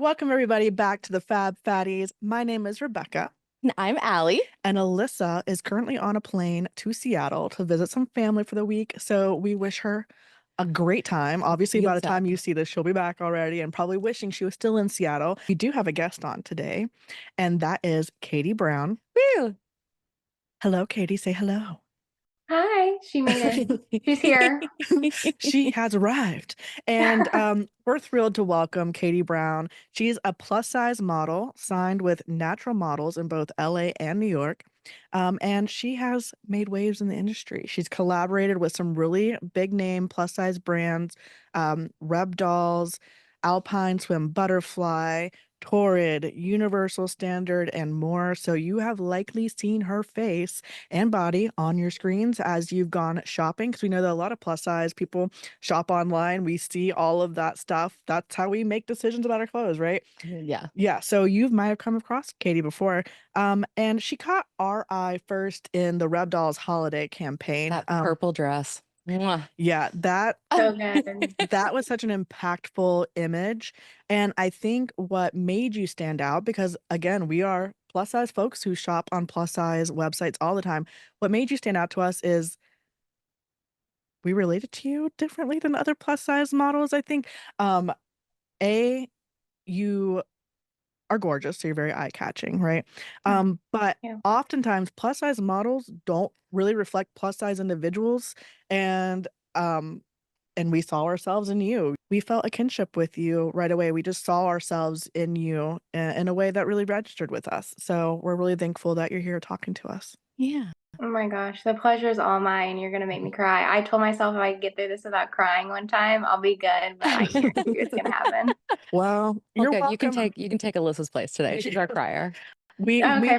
Welcome, everybody, back to the Fab Fatties. My name is Rebecca, And I'm Allie. and Alyssa is currently on a plane to Seattle to visit some family for the week. So we wish her a great time. Obviously, by the time you see this, she'll be back already and probably wishing she was still in Seattle. We do have a guest on today, and that is Katie Brown. Woo! Hello, Katie. Say hello. Hi, she made it. She's here. She has arrived. And we're thrilled to welcome Katie Brown. She's a plus size model signed with Natural Models in both LA and New York. And she has made waves in the industry. She's collaborated with some really big name plus size brands, Reb Dolls, Alpine Swim Butterfly, Torrid, Universal Standard, and more. So you have likely seen her face and body on your screens as you've gone shopping, because we know that a lot of plus size people shop online. We see all of that stuff. That's how we make decisions about our clothes, right? Yeah. Yeah. So you might have come across Katie before. And she caught our eye first in the Reb Dolls holiday campaign. That purple dress. Mwah. Yeah, So good. that was such an impactful image. And I think what made you stand out, because again, we are plus size folks who shop on plus size websites all the time. What made you stand out to us is we related to you differently than other plus size models, I think. Um, A, you are gorgeous, so you're very eye-catching, right? But Yeah. oftentimes plus size models don't really reflect plus size individuals. And um and we saw ourselves in you. We felt a kinship with you right away. We just saw ourselves in you in a way that really registered with us. So we're really thankful that you're here talking to us. Yeah. Oh my gosh, the pleasure is all mine. You're gonna make me cry. I told myself if I could get through this without crying one time, I'll be good, but I guarantee you it's gonna happen. Well, Well, you're good. welcome. You can take Alyssa's place today. She's our crier. We Okay,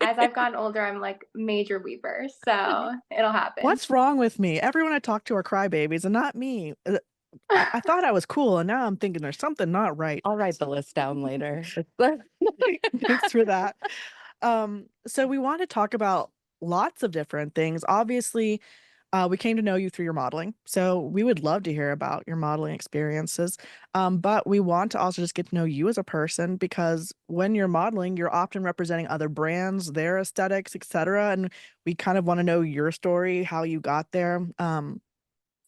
as I've gotten older, I'm like major weeper, so it'll happen. What's wrong with me? Everyone I talk to are crybabies, and not me. I thought I was cool, and now I'm thinking there's something not right. I'll write the list down later. Thanks for that. So we want to talk about lots of different things. Obviously, we came to know you through your modeling, so we would love to hear about your modeling experiences. But we want to also just get to know you as a person, because when you're modeling, you're often representing other brands, their aesthetics, etc. And we kind of want to know your story, how you got there.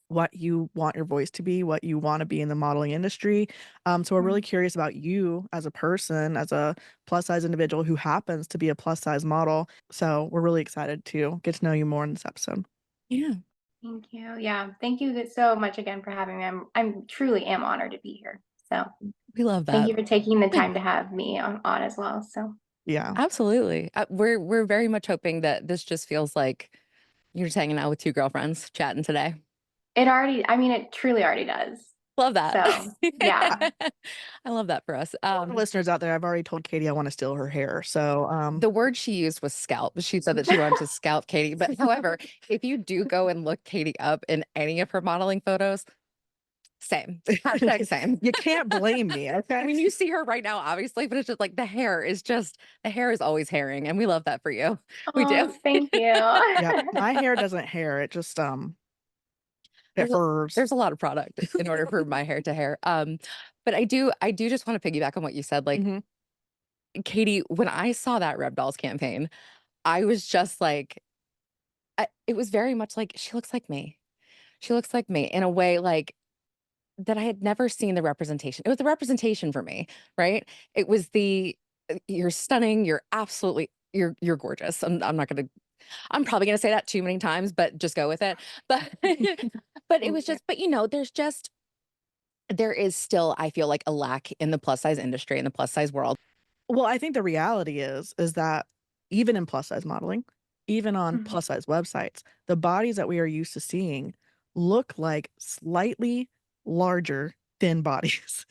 What you want your voice to be, what you want to be in the modeling industry. So we're really curious about you as a person, as a plus size individual who happens to be a plus size model. So we're really excited to get to know you more in this episode. Yeah. Thank you. Yeah, thank you so much again for having me. I'm truly am honored to be here. So We love thank that. you for taking the Good. time to have me on as well. So Yeah. Absolutely. We're very much hoping that this just feels like you're just hanging out with two girlfriends chatting today. it truly already does. Love that. So yeah. I love that for us. Listeners out there, I've already told Katie I want to steal her hair. So The word she used was scalp. She said that she wanted to scalp Katie. But however, if you do go and look Katie up in any of her modeling photos, same. Hashtag same. you can't blame me. Okay. I mean, you see her right now, obviously, but it's just like the hair is always hairing, and we love that for you. We Oh, do. thank you. Yeah, my hair doesn't hair. It just it hurts. There's a lot of product in order for my hair to hair. But I do just want to piggyback on what you said. Like, Mhm. Katie, when I saw that Reb Dolls campaign, I was just like, it was very much like she looks like me. She looks like me in a way like that I had never seen the representation. It was the representation for me, right? It was you're stunning, you're gorgeous. I'm not gonna I'm probably gonna say that too many times, but just go with it. But but it was just, but there is still, I feel like, a lack in the plus size industry, in the plus size world. Well, I think the reality is that even in plus size modeling, even on Mhm. plus size websites, the bodies that we are used to seeing look like slightly larger, thin bodies.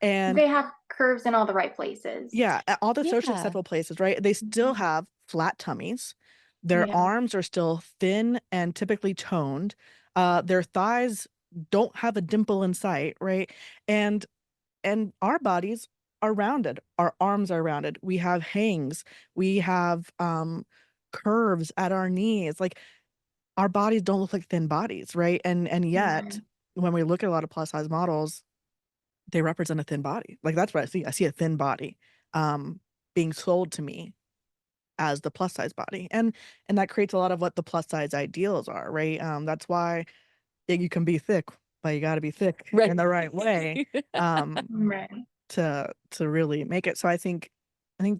And They have curves in all the right places. yeah, at all the socially Yeah. acceptable places, right? They still Mhm. have flat tummies. Their Yeah. arms are still thin and typically toned. Their thighs don't have a dimple in sight, right? And our bodies are rounded. Our arms are rounded. We have hangs. We have curves at our knees. Like our bodies don't look like thin bodies, right? And yet Right. when we look at a lot of plus size models, they represent a thin body. Like, that's what I see. I see a thin body, being sold to me as the plus size body, and that creates a lot of what the plus size ideals are, right? That's why you can be thick, but you gotta be thick Right. in the right way, um, Right. to really make it. So I think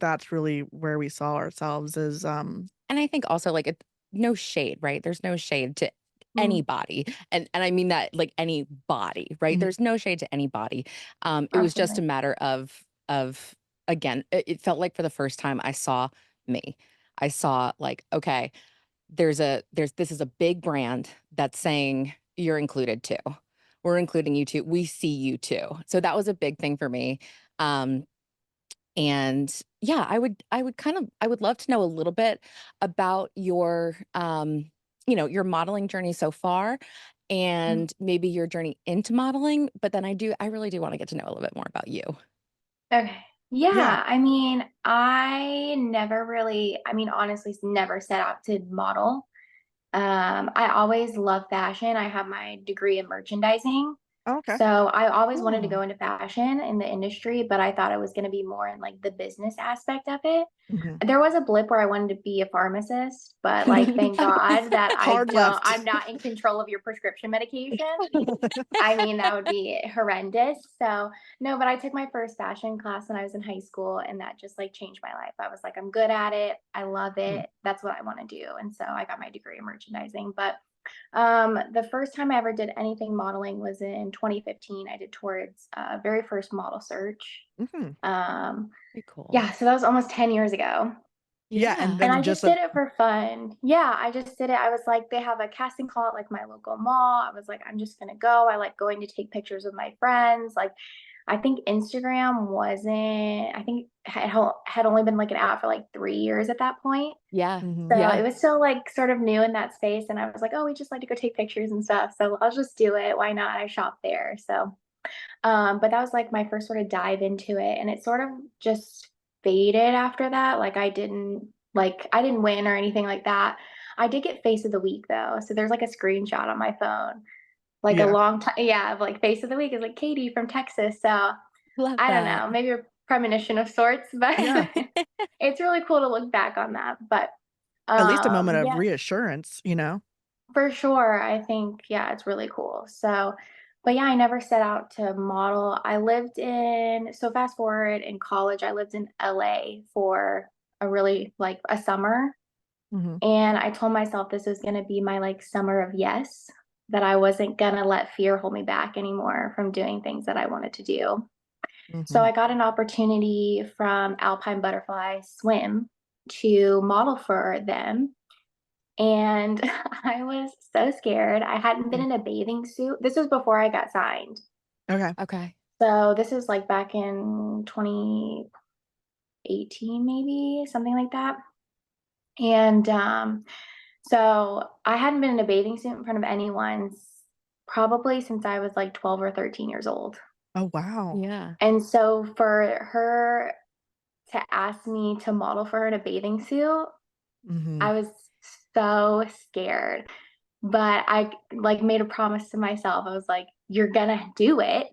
that's really where we saw ourselves is, And I think also, like, no shade, right? There's no shade to Mm, anybody, and I mean that, like, any body, right? mhm, There's no shade to anybody. It was just a absolutely. matter of again, it felt like for the first time I saw me. I saw, like, okay, there's this is a big brand that's saying, "You're included too. We're including you too. We see you too." So that was a big thing for me. Um, and yeah, I would love to know a little bit about your your modeling journey so far Mm. and maybe your journey into modeling, but then I really do want to get to know a little bit more about you. Okay. yeah, Yeah, I mean, I never really, I mean, honestly, never set out to model. I always loved fashion. I have my degree in merchandising. oh, okay, So I always wanted to cool, go into fashion in the industry, but I thought it was going to be more in like the business aspect of it. mhm. There was a blip where I wanted to be a pharmacist, but like thank God that Hard left. I'm not in control of your prescription medication. I mean, that would be horrendous. So, no, but I took my first fashion class when I was in high school, and that just like changed my life. I was like, I'm good at it. I love Mhm, it. That's what I want to do. And so I got my degree in merchandising. But the first time I ever did anything modeling was in 2015. I did towards very first model search. mhm. Um, Very cool. yeah, so that was almost 10 years ago. Yeah, and Yeah. And then I just just a did it for fun. Yeah, I just did it. I was like, they have a casting call at like my local mall. I was like, I'm just gonna go. I like going to take pictures with my friends. Like, I think Instagram wasn't, I think had only been like an app for like 3 years at that point. Yeah. mhm, So Yeah. it was still like sort of new in that space. And I was like, oh, we just like to go take pictures and stuff. So I'll just do it. Why not? I shop there. So but that was like my first sort of dive into it, and it sort of just faded after that. Like I didn't win or anything like that. I did get face of the week though. So there's like a screenshot on my phone. Like a yeah, long time, yeah, of like face of the week is like Katie from Texas. So Love I don't that. know, maybe a premonition of sorts, but yeah, it's really cool to look back on that. But at least a moment of yeah, reassurance, you know? for sure. I think, yeah, it's really cool. So, but yeah, I never set out to model. So fast forward in college, I lived in LA for a really like a summer. Mhm, And I told myself this was going to be my like summer of yes, that I wasn't going to let fear hold me back anymore from doing things that I wanted to do. So mhm. I got an opportunity from Alpine Butterfly Swim to model for them, and I was so scared. I hadn't been Mm, in a bathing suit. This was before I got signed. okay, Okay. So this is like back in 2018, maybe something like that. And so I hadn't been in a bathing suit in front of anyone probably since I was like 12 or 13 years old. oh, wow, Yeah. And so for her to ask me to model for her in a bathing suit, mhm, I was so scared. But I like made a promise to myself. I was like, you're gonna do it,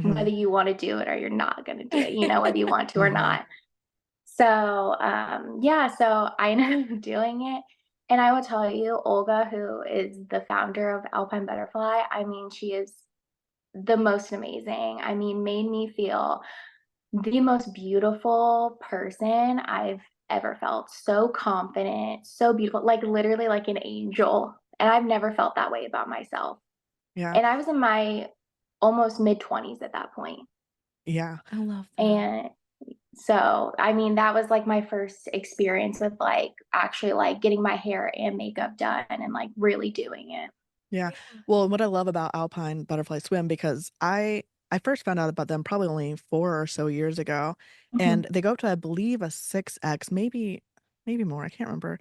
whether mhm, you want to do it or you're not gonna do it, whether you want to or mhm, not. So yeah, so I ended up doing it. And I will tell you, Olga, who is the founder of Alpine Butterfly, I mean, she is the most amazing. I mean, made me feel the most beautiful person I've ever felt. So confident, so beautiful, like literally like an angel. And I've never felt that way about myself. yeah, And I was in my almost mid 20s at that point. yeah, I love that. And so, I mean, that was like my first experience with like actually like getting my hair and makeup done and like really doing it. yeah. Yeah. Well, and what I love about Alpine Butterfly Swim because I first found out about them probably only 4 or so years ago, and Mhm. they go up to, I believe, a 6X, maybe more, I can't remember.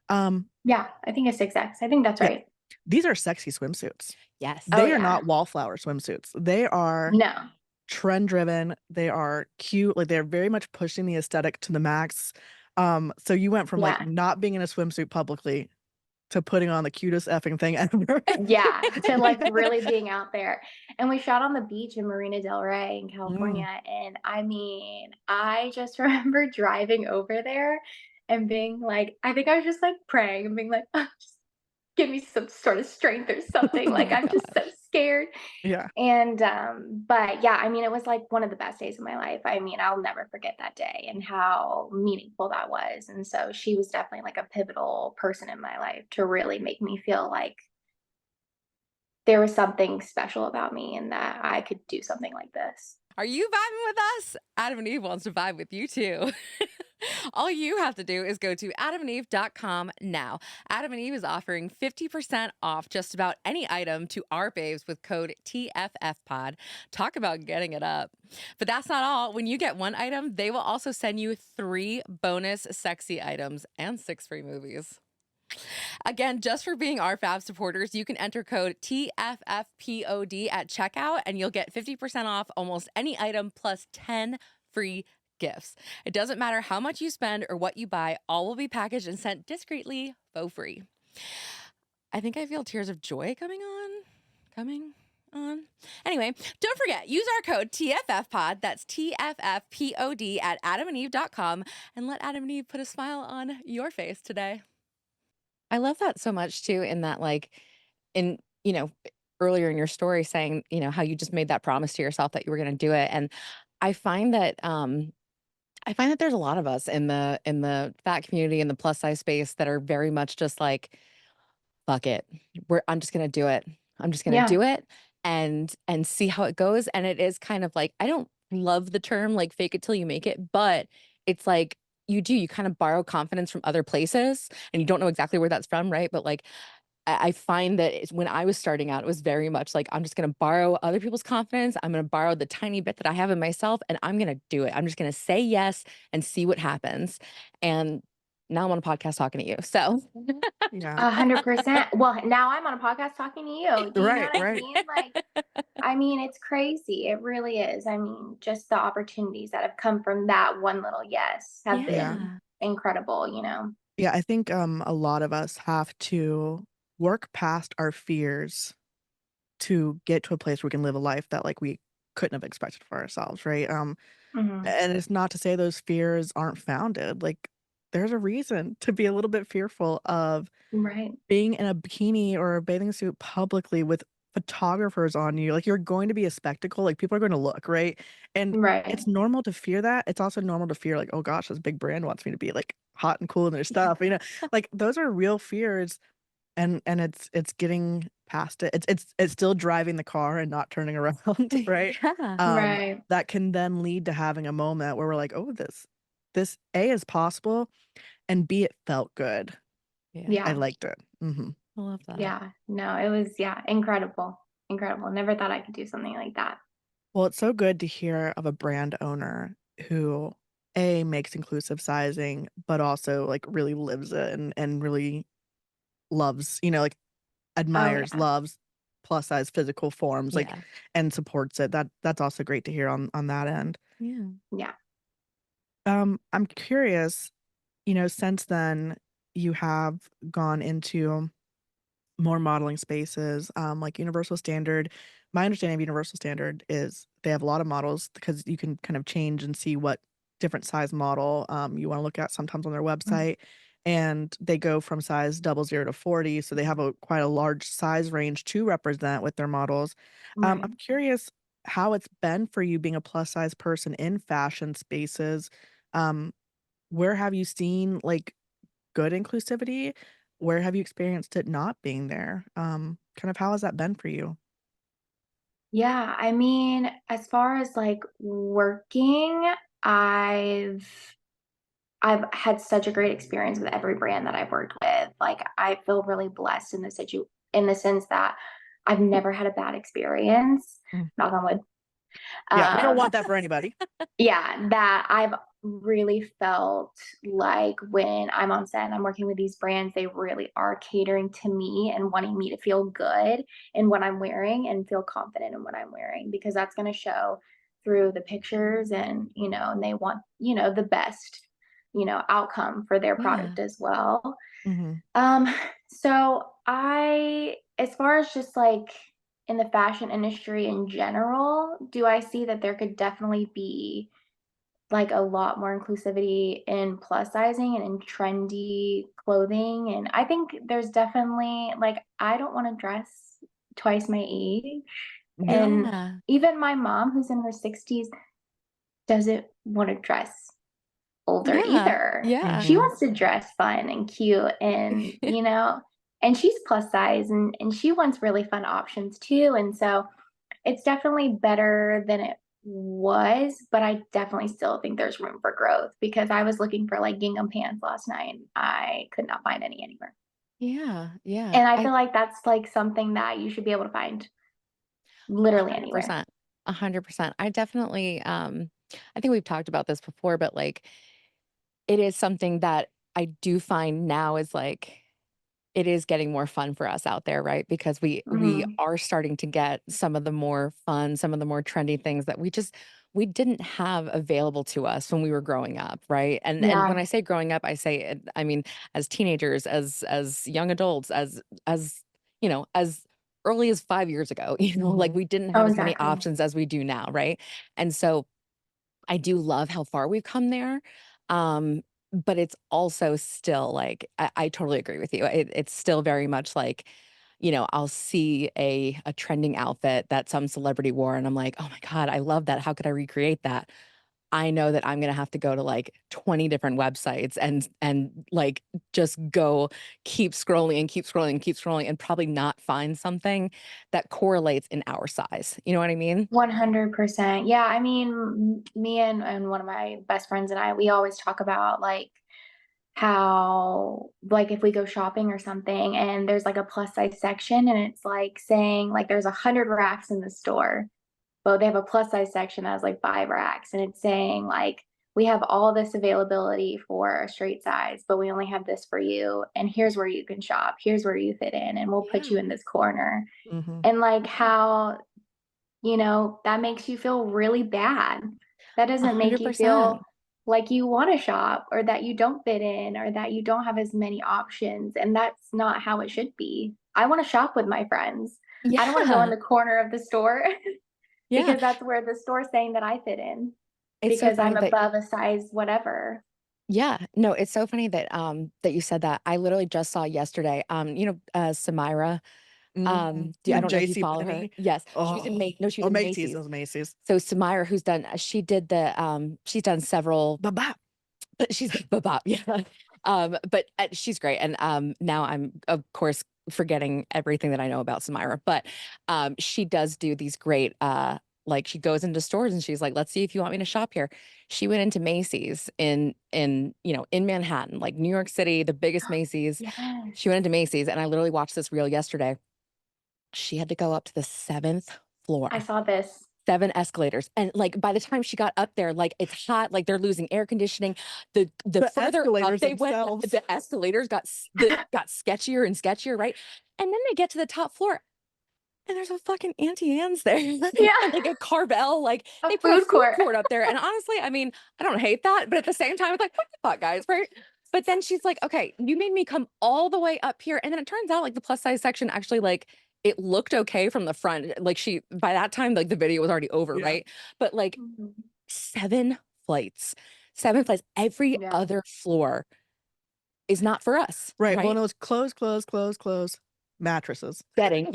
Um, Yeah, I think it's 6X. I think that's yeah, right. these are sexy swimsuits. Yes. Oh, They are yeah. not wallflower swimsuits. They are No. trend driven, they are cute, like, they're very much pushing the aesthetic to the max. So you went from, like, Yeah. not being in a swimsuit publicly to putting on the cutest effing thing ever. Yeah, to like really being out there. And we shot on the beach in Marina Del Rey in Mm. California. And I mean, I just remember driving over there and being like, I think I was just like praying and being like, "Oh, just give me some sort of strength or something. Oh Like, my I'm just so gosh. scared." Yeah. And but yeah, I mean, it was like one of the best days of my life. I mean, I'll never forget that day and how meaningful that was. And so she was definitely like a pivotal person in my life to really make me feel like there was something special about me and that I could do something like this. Are you vibing with us? Adam and Eve wants to vibe with you too. All you have to do is go to adamandeve.com now. Adam and Eve is offering 50% off just about any item to our babes with code TFFPOD. Talk about getting it up. But that's not all. When you get one item, they will also send you 3 bonus sexy items and 6 free movies. Again, just for being our Fab supporters, you can enter code TFFPOD at checkout and you'll get 50% off almost any item plus 10 free gifts. It doesn't matter how much you spend or what you buy, all will be packaged and sent discreetly for free. I think I feel tears of joy coming on. Anyway, don't forget, use our code TFFPOD, that's TFFPOD at adamandeve.com, and let Adam and Eve put a smile on your face today. I love that so much too, in that, like, in, earlier in your story saying, how you just made that promise to yourself that you were going to do it. And I find that, there's a lot of us in the fat community, in the plus size space, that are very much just like, fuck it. I'm just going to do it. I'm just going to Yeah, do it and see how it goes. And it is kind of like, I don't love the term like fake it till you make it, but it's like, you kind of borrow confidence from other places and you don't know exactly where that's from, right? But like, I find that when I was starting out, it was very much like, I'm just going to borrow other people's confidence. I'm going to borrow the tiny bit that I have in myself and I'm going to do it. I'm just going to say yes and see what happens. And now I'm on a podcast talking to you. So, Yeah. 100%. Well, now I'm on a podcast talking to you. Do you know Right, what I right. mean? Like, I mean, it's crazy. It really is. I mean, just the opportunities that have come from that one little yes have Yeah. been yeah. incredible, you know? Yeah, I think, a lot of us have to work past our fears to get to a place where we can live a life that, like, we couldn't have expected for ourselves, right? Hmm. And it's not to say those fears aren't founded, like, there's a reason to be a little bit fearful of Right. being in a bikini or a bathing suit publicly with photographers on you. Like, you're going to be a spectacle, like, people are gonna look, right? And Right. it's normal to fear that. It's also normal to fear, like, "Oh gosh, this big brand wants me to be, like, hot and cool in their stuff," you know? Like, those are real fears, and it's getting past it. It's still driving the car and not turning around, right? Yeah. Right. That can then lead to having a moment where we're like, "Oh, this A is possible, and B, it felt good. Yeah. I Yeah. liked it." Mhm. I love that. Yeah. No, it was, yeah, incredible. Incredible. Never thought I could do something like that. Well, it's so good to hear of a brand owner who, A, makes inclusive sizing, but also, like, really lives it and really loves, like, Oh, admires, yeah. loves plus size physical forms, like, Yeah. and supports it. That's also great to hear on that end. Yeah. Yeah. I'm curious, since then, you have gone into more modeling spaces, like Universal Standard. My understanding of Universal Standard is they have a lot of models because you can kind of change and see what different size model, you wanna look at sometimes on their Mm. website, and they go from size 00 to 40, so they have a quite a large size range to represent with their models. Right. I'm curious how it's been for you being a plus size person in fashion spaces. Um, where have you seen, like, good inclusivity? Where have you experienced it not being there? Kind of how has that been for you? Yeah, I mean, as far as like working, I've I've had such a great experience with every brand that I've worked with. Like I feel really blessed in in the sense that I've never had a bad experience, Mm. knock on wood. Yeah, we don't Um, want that for anybody. yeah, that I've really felt like when I'm on set and I'm working with these brands, they really are catering to me and wanting me to feel good in what I'm wearing and feel confident in what I'm wearing because that's going to show through the pictures and, and they want, the best, outcome for their Yeah. product as well. Mhm. Um, So as far as just like in the fashion industry in general, do I see that there could definitely be like a lot more inclusivity in plus sizing and in trendy clothing. And I think there's definitely like, I don't want to dress twice my age. And Yeah. even my mom, who's in her 60s, doesn't want to dress older Yeah. either. Yeah. She Mhm. wants to dress fun and cute and, and she's plus size and she wants really fun options too. And so it's definitely better than it was, but I definitely still think there's room for growth because I was looking for like gingham pants last night and I could not find any anywhere. Yeah. Yeah. And I I feel like that's like something that you should be able to find literally anywhere. 100%. 100%. I definitely I think we've talked about this before, but like it is something that I do find now is like it is getting more fun for us out there, right? Because we Mhm. are starting to get some of the more fun, some of the more trendy things that we didn't have available to us when we were growing up, right? And when Yeah, I say growing up, I say I mean as teenagers, as young adults, as as early as 5 years ago, like Mhm. we didn't oh, have as many exactly. options as we do now, right? And so I do love how far we've come there. Um, but it's also still like I totally agree with you. It's still very much like, I'll see a trending outfit that some celebrity wore, and I'm like, oh my God, I love that. How could I recreate that? I know that I'm gonna have to go to like 20 different websites and like just go keep scrolling and keep scrolling and keep scrolling and probably not find something that correlates in our size. You know what I mean? 100%. Yeah, I mean, me and one of my best friends and I, we always talk about like how like if we go shopping or something and there's like a plus size section and it's like saying like there's 100 racks in the store, but they have a plus size section that has like 5 racks and it's saying like we have all this availability for a straight size, but we only have this for you. And here's where you can shop. Here's where you fit in, and we'll put Yeah. you in this corner. Mhm. And like how, that makes you feel really bad. That doesn't make you feel 100%. like you wanna shop or that you don't fit in or that you don't have as many options, and that's not how it should be. I wanna shop with my friends. I don't wanna go in Yeah. the corner of the store Yeah. because that's where the store's saying that I fit in It's so because funny I'm that above a size whatever. yeah, no, it's so funny that that you said that. I literally just saw yesterday, Samira, Mhm. I don't know if you JC follow her. Penney. Yes, she was Oh, in no, she was or in Macy's. It Macy's. was Macy's. So Samira, who's done she did she's done several Ba-bap. she's bop, yeah. But she's great, and now I'm of course forgetting everything that I know about Samira, but she does do these great like she goes into stores and she's like, let's see if you want me to shop here. She went into Macy's in Manhattan, like New York City, the biggest Macy's. She Yes. went into Macy's, and I literally watched this reel yesterday. She had to go up to the seventh I floor, saw this. 7 escalators, and, like, by the time she got up there, like, it's hot, like, they're losing air conditioning. The The further up escalators they went, themselves. the escalators got sketchier and sketchier, right? And then they get to the top floor, and there's a fucking Auntie Anne's there, Yeah, and, like, a Carvel, like, a they put a food food court. court up there, and honestly, I mean, I don't hate that, but at the same time, it's like, "What the fuck, guys?" Right? But then she's like, "Okay, you made me come all the way up here," and then it turns out, like, the plus size section actually, like, it looked okay from the front, like, by that time, like, the video was already over, Yeah. right? But, like, Mhm. 7 flights, 7 flights, every Yeah. other floor is not for us, Right. Well, right? no, it was clothes, clothes, clothes, clothes, mattresses. Bedding,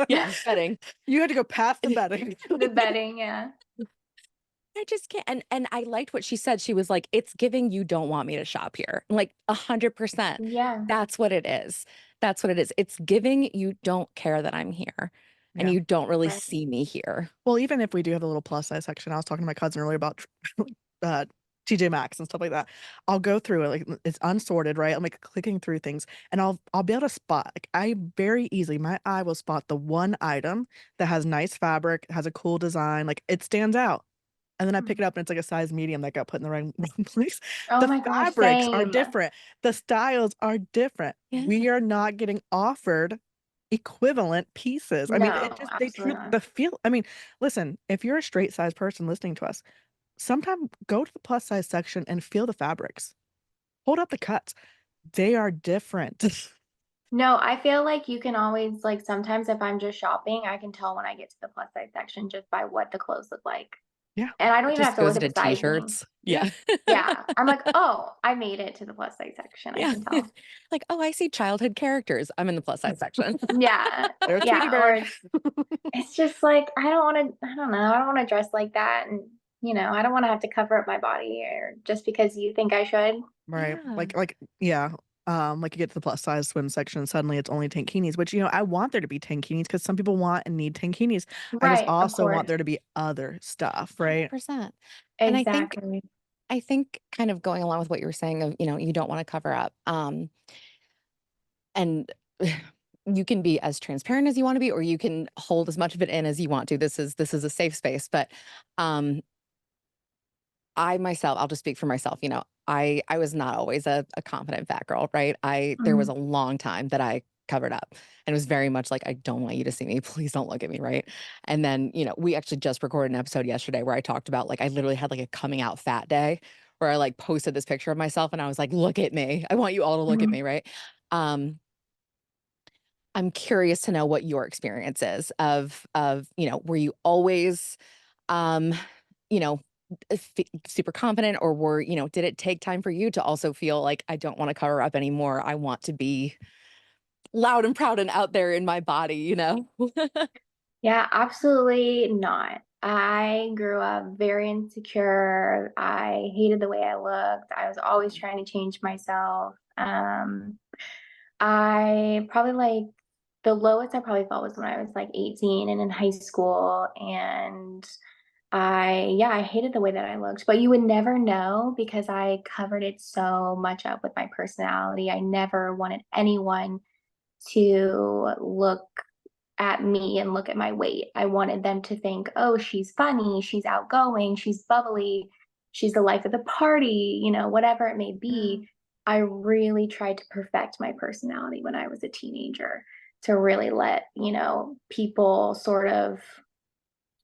yeah, bedding. You had to go past the bedding. The bedding, yeah. I just can't, and I liked what she said. She was like, "It's giving you don't want me to shop here." I'm like, 100%. Yeah, That's what it is. That's what it is. It's giving you don't care that I'm here, and Yeah. you don't really right. see me here. Well, even if we do have the little plus size section, I was talking to my cousin earlier about uh, TJ Maxx and stuff like that. I'll go through it, like it's unsorted, right? I'm like clicking through things, and I'll be able to spot. Like I very easily, my eye will spot the one item that has nice fabric, has a cool design, like it stands out. And then I pick it Mhm. up and it's like a size medium that got put in the wrong place. Oh The my gosh, fabrics are same. different. The styles are different. Yeah, We are not getting offered equivalent pieces. I mean, it No, just they absolutely truly not. the feel I mean, listen, if you're a straight size person listening to us, sometime go to the plus size section and feel the fabrics. Hold up the cuts. They are different. No, I feel like you can always like sometimes if I'm just shopping, I can tell when I get to the plus size section just by what the clothes look like. Yeah. And I don't It even just have to look goes at the to sizing. t-shirts. Yeah. Yeah. Yeah. I'm like, "Oh, I made it to the plus size section." I Yeah. can tell. Like, oh, I see childhood characters. I'm in the plus size section. Yeah. There's Tweety Yeah, Bird. or it's just like, I don't wanna I don't know, I don't wanna dress like that and, I don't wanna have to cover up my body or just because you think I should. Right. Yeah. Yeah. Like you get to the plus size swim section and suddenly it's only tankinis, which, I want there to be tankinis because some people want and need tankinis. I just Right, of also want course. there to be other stuff, right? 100%. And Exactly. I think kind of going along with what you were saying of, you don't want to cover up. And you can be as transparent as you want to be, or you can hold as much of it in as you want to. This is a safe space. But um I myself, I'll just speak for myself, I was not always a confident fat girl, right? There was Mhm. a long time that I covered up and it was very much like, I don't want you to see me. Please don't look at me, right? And then, we actually just recorded an episode yesterday where I talked about like I literally had like a coming out fat day where I like posted this picture of myself and I was like, look at me. I want you all to look at Mhm. me, right? Um, I'm curious to know what your experience is of, were you always um, you know, super confident or did it take time for you to also feel like I don't want to cover up anymore. I want to be loud and proud and out there in my body? Yeah, absolutely not. I grew up very insecure. I hated the way I looked. I was always trying to change myself. I probably like the lowest I probably felt was when I was like 18 and in high school. And yeah, I hated the way that I looked, but you would never know because I covered it so much up with my personality. I never wanted anyone to look at me and look at my weight. I wanted them to think, oh, she's funny, she's outgoing, she's bubbly, she's the life of the party, whatever it may Yeah. be. I really tried to perfect my personality when I was a teenager to really let, people sort of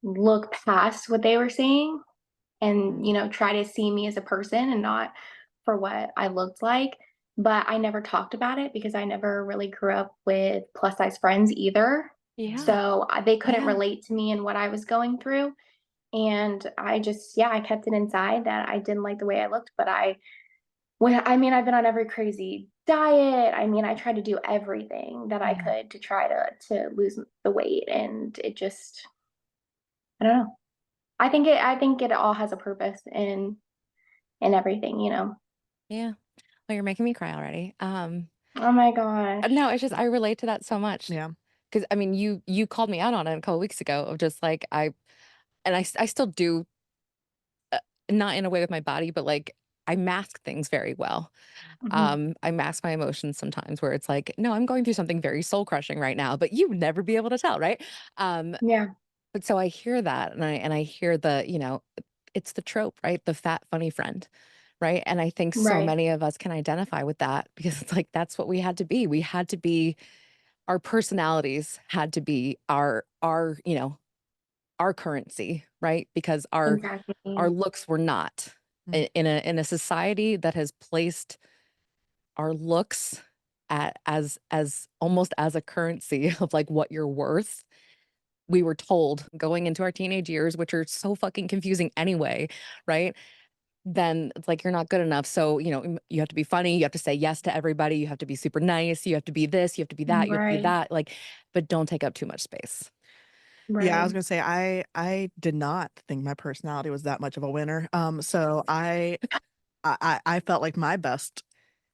look past what they were seeing and, Mhm. try to see me as a person and not for what I looked like. But I never talked about it because I never really grew up with plus size friends either. Yeah. So they couldn't Yeah. relate to me and what I was going through. And I just, yeah, I kept it inside that I didn't like the way I looked. But I mean, I've been on every crazy diet. I mean, I tried to do everything that I Yeah. could to try to lose the weight. And it just, I don't know. I think it all has a purpose in everything. Yeah. Well, you're making me cry already. Oh my gosh. No, it's just I relate to that so much. Yeah. Because I mean, you called me out on it a couple weeks ago of just like I still do, uh, not in a way with my body, but like I mask things very well. Mhm. I mask my emotions sometimes where it's like, no, I'm going through something very soul crushing right now, but you would never be able to tell, right? Um, Yeah, but so I hear that and I hear it's the trope, right? The fat funny friend, right? And I think so right. many of us can identify with that because it's like that's what we had to be. We had to be our personalities had to be our currency, right? Because our Exactly. looks were not Mm. in a society that has placed our looks as almost as a currency of like what you're worth. We were told going into our teenage years, which are so fucking confusing anyway, right? Then it's like you're not good enough. So, you have to be funny, you have to say yes to everybody, you have to be super nice, you have to be this, you have to be that, you have to be Right, that, like, but don't take up too much space. Yeah, I right. was gonna say I did not think my personality was that much of a winner. So I felt like my best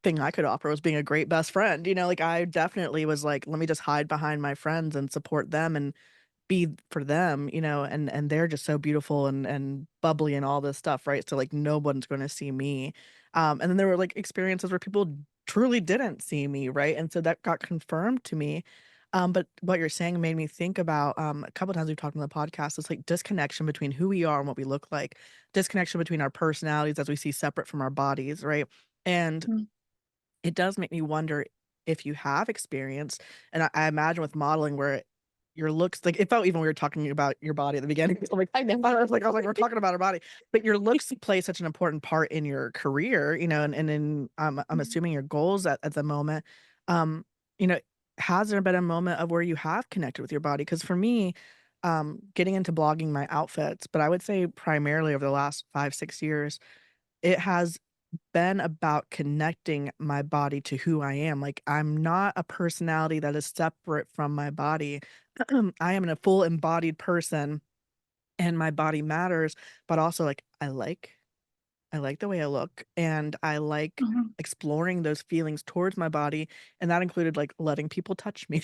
thing I could offer was being a great best friend. Like I definitely was like, let me just hide behind my friends and support them and be for them, and they're just so beautiful and bubbly and all this stuff, right? So like no one's going to see me. And then there were like experiences where people truly didn't see me, right? And so that got confirmed to me. But what you're saying made me think about a couple times we've talked on the podcast, this like disconnection between who we are and what we look like, disconnection between our personalities as we see separate from our bodies, right? And Mm, it does make me wonder if you have experience, and I imagine with modeling where your looks like it felt even we were talking about your body at the beginning. I'm like, I was like, we're talking about our body, but your looks play such an important part in your career, and in I'm mhm. assuming your goals at the moment. Um, you know, has there been a moment of where you have connected with your body? Because for me, getting into blogging my outfits, but I would say primarily over the last 5, 6 years, it has been about connecting my body to who I am. Like, I'm not a personality that is separate from my body. I am a full embodied person, and my body matters, but also, like, I like the way I look, and I like Mhm. exploring those feelings towards my body, and that included, like, letting people touch me.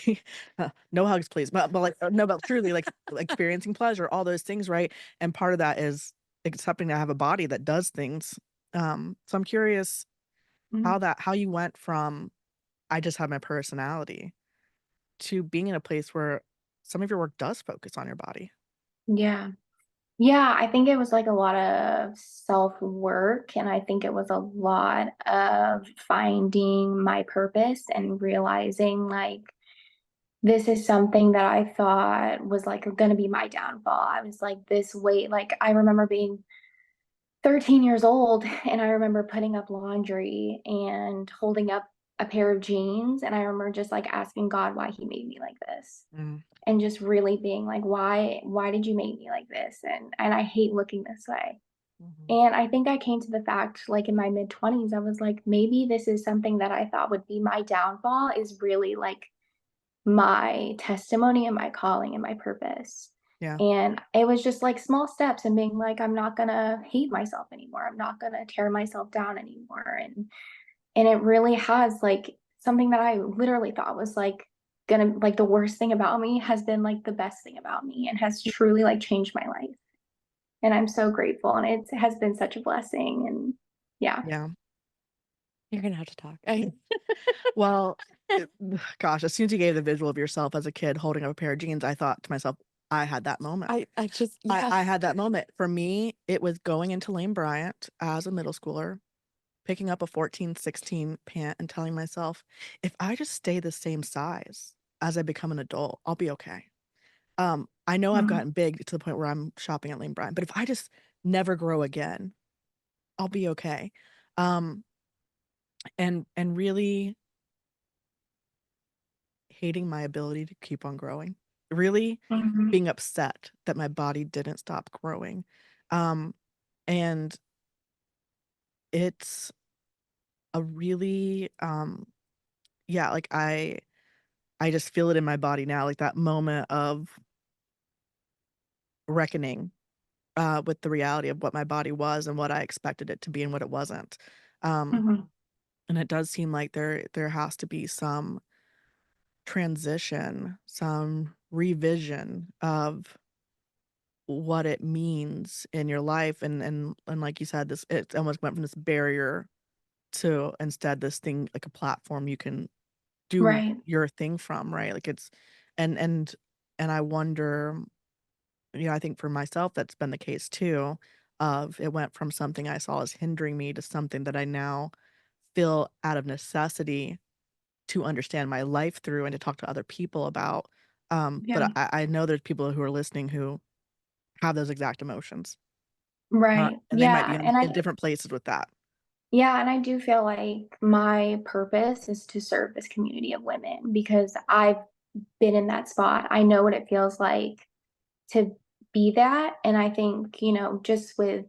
No hugs, please, but, like, no, but truly, like, experiencing pleasure, all those things, right? And part of that is accepting that I have a body that does things. So I'm curious Mhm. how you went from, "I just have my personality," to being in a place where some of your work does focus on your body. Yeah. Yeah, I think it was like a lot of self-work, and I think it was a lot of finding my purpose and realizing, like, this is something that I thought was, like, gonna be my downfall. I was like, this weight like, I remember being 13 years old, and I remember putting up laundry and holding up a pair of jeans, and I remember just, like, asking God why he made me like this, Mm, and just really being like, "Why did you make me like this? And I hate looking this way." mhm. And I think I came to the fact, like, in my mid-20s, I was like, "Maybe this is something that I thought would be my downfall is really, like, my testimony and my calling and my purpose." Yeah. And it was just, like, small steps and being like, "I'm not gonna hate myself anymore. I'm not gonna tear myself down anymore." And it really has, like, something that I literally thought was, like, gonna like, the worst thing about me has been, like, the best thing about me and has truly, like, changed my life. And I'm so grateful, and it has been such a blessing, and yeah. Yeah. You're gonna have to talk. Well, gosh, as soon as you gave the visual of yourself as a kid holding up a pair of jeans, I thought to myself, "I had that moment." I just I yeah. I had that moment. For me, it was going into Lane Bryant as a middle schooler, picking up a 14, 16 pant and telling myself, "If I just stay the same size as I become an adult, I'll be okay." I know I've Mhm, gotten big to the point where I'm shopping at Lane Bryant, but if I just never grow again, I'll be okay. Um, and really hating my ability to keep on growing. Really mhm, being upset that my body didn't stop growing. Um, and it's a really, yeah, like I just feel it in my body now, like that moment of reckoning, with the reality of what my body was and what I expected it to be and what it wasn't. Um, mhm. and it does seem like there has to be some transition, some revision of what it means in your life, and like you said, this it almost went from this barrier to instead this thing like a platform you can do Right. your thing from, right? Like it's and and and I wonder, I think for myself that's been the case too, of it went from something I saw as hindering me to something that I now feel out of necessity to understand my life through and to talk to other people about. Yeah. But I know there's people who are listening who have those exact emotions. Right. And they might be Yeah, and in I different places with that. yeah, and I do feel like my purpose is to serve this community of women because I've been in that spot. I know what it feels like to be that, and I think, just with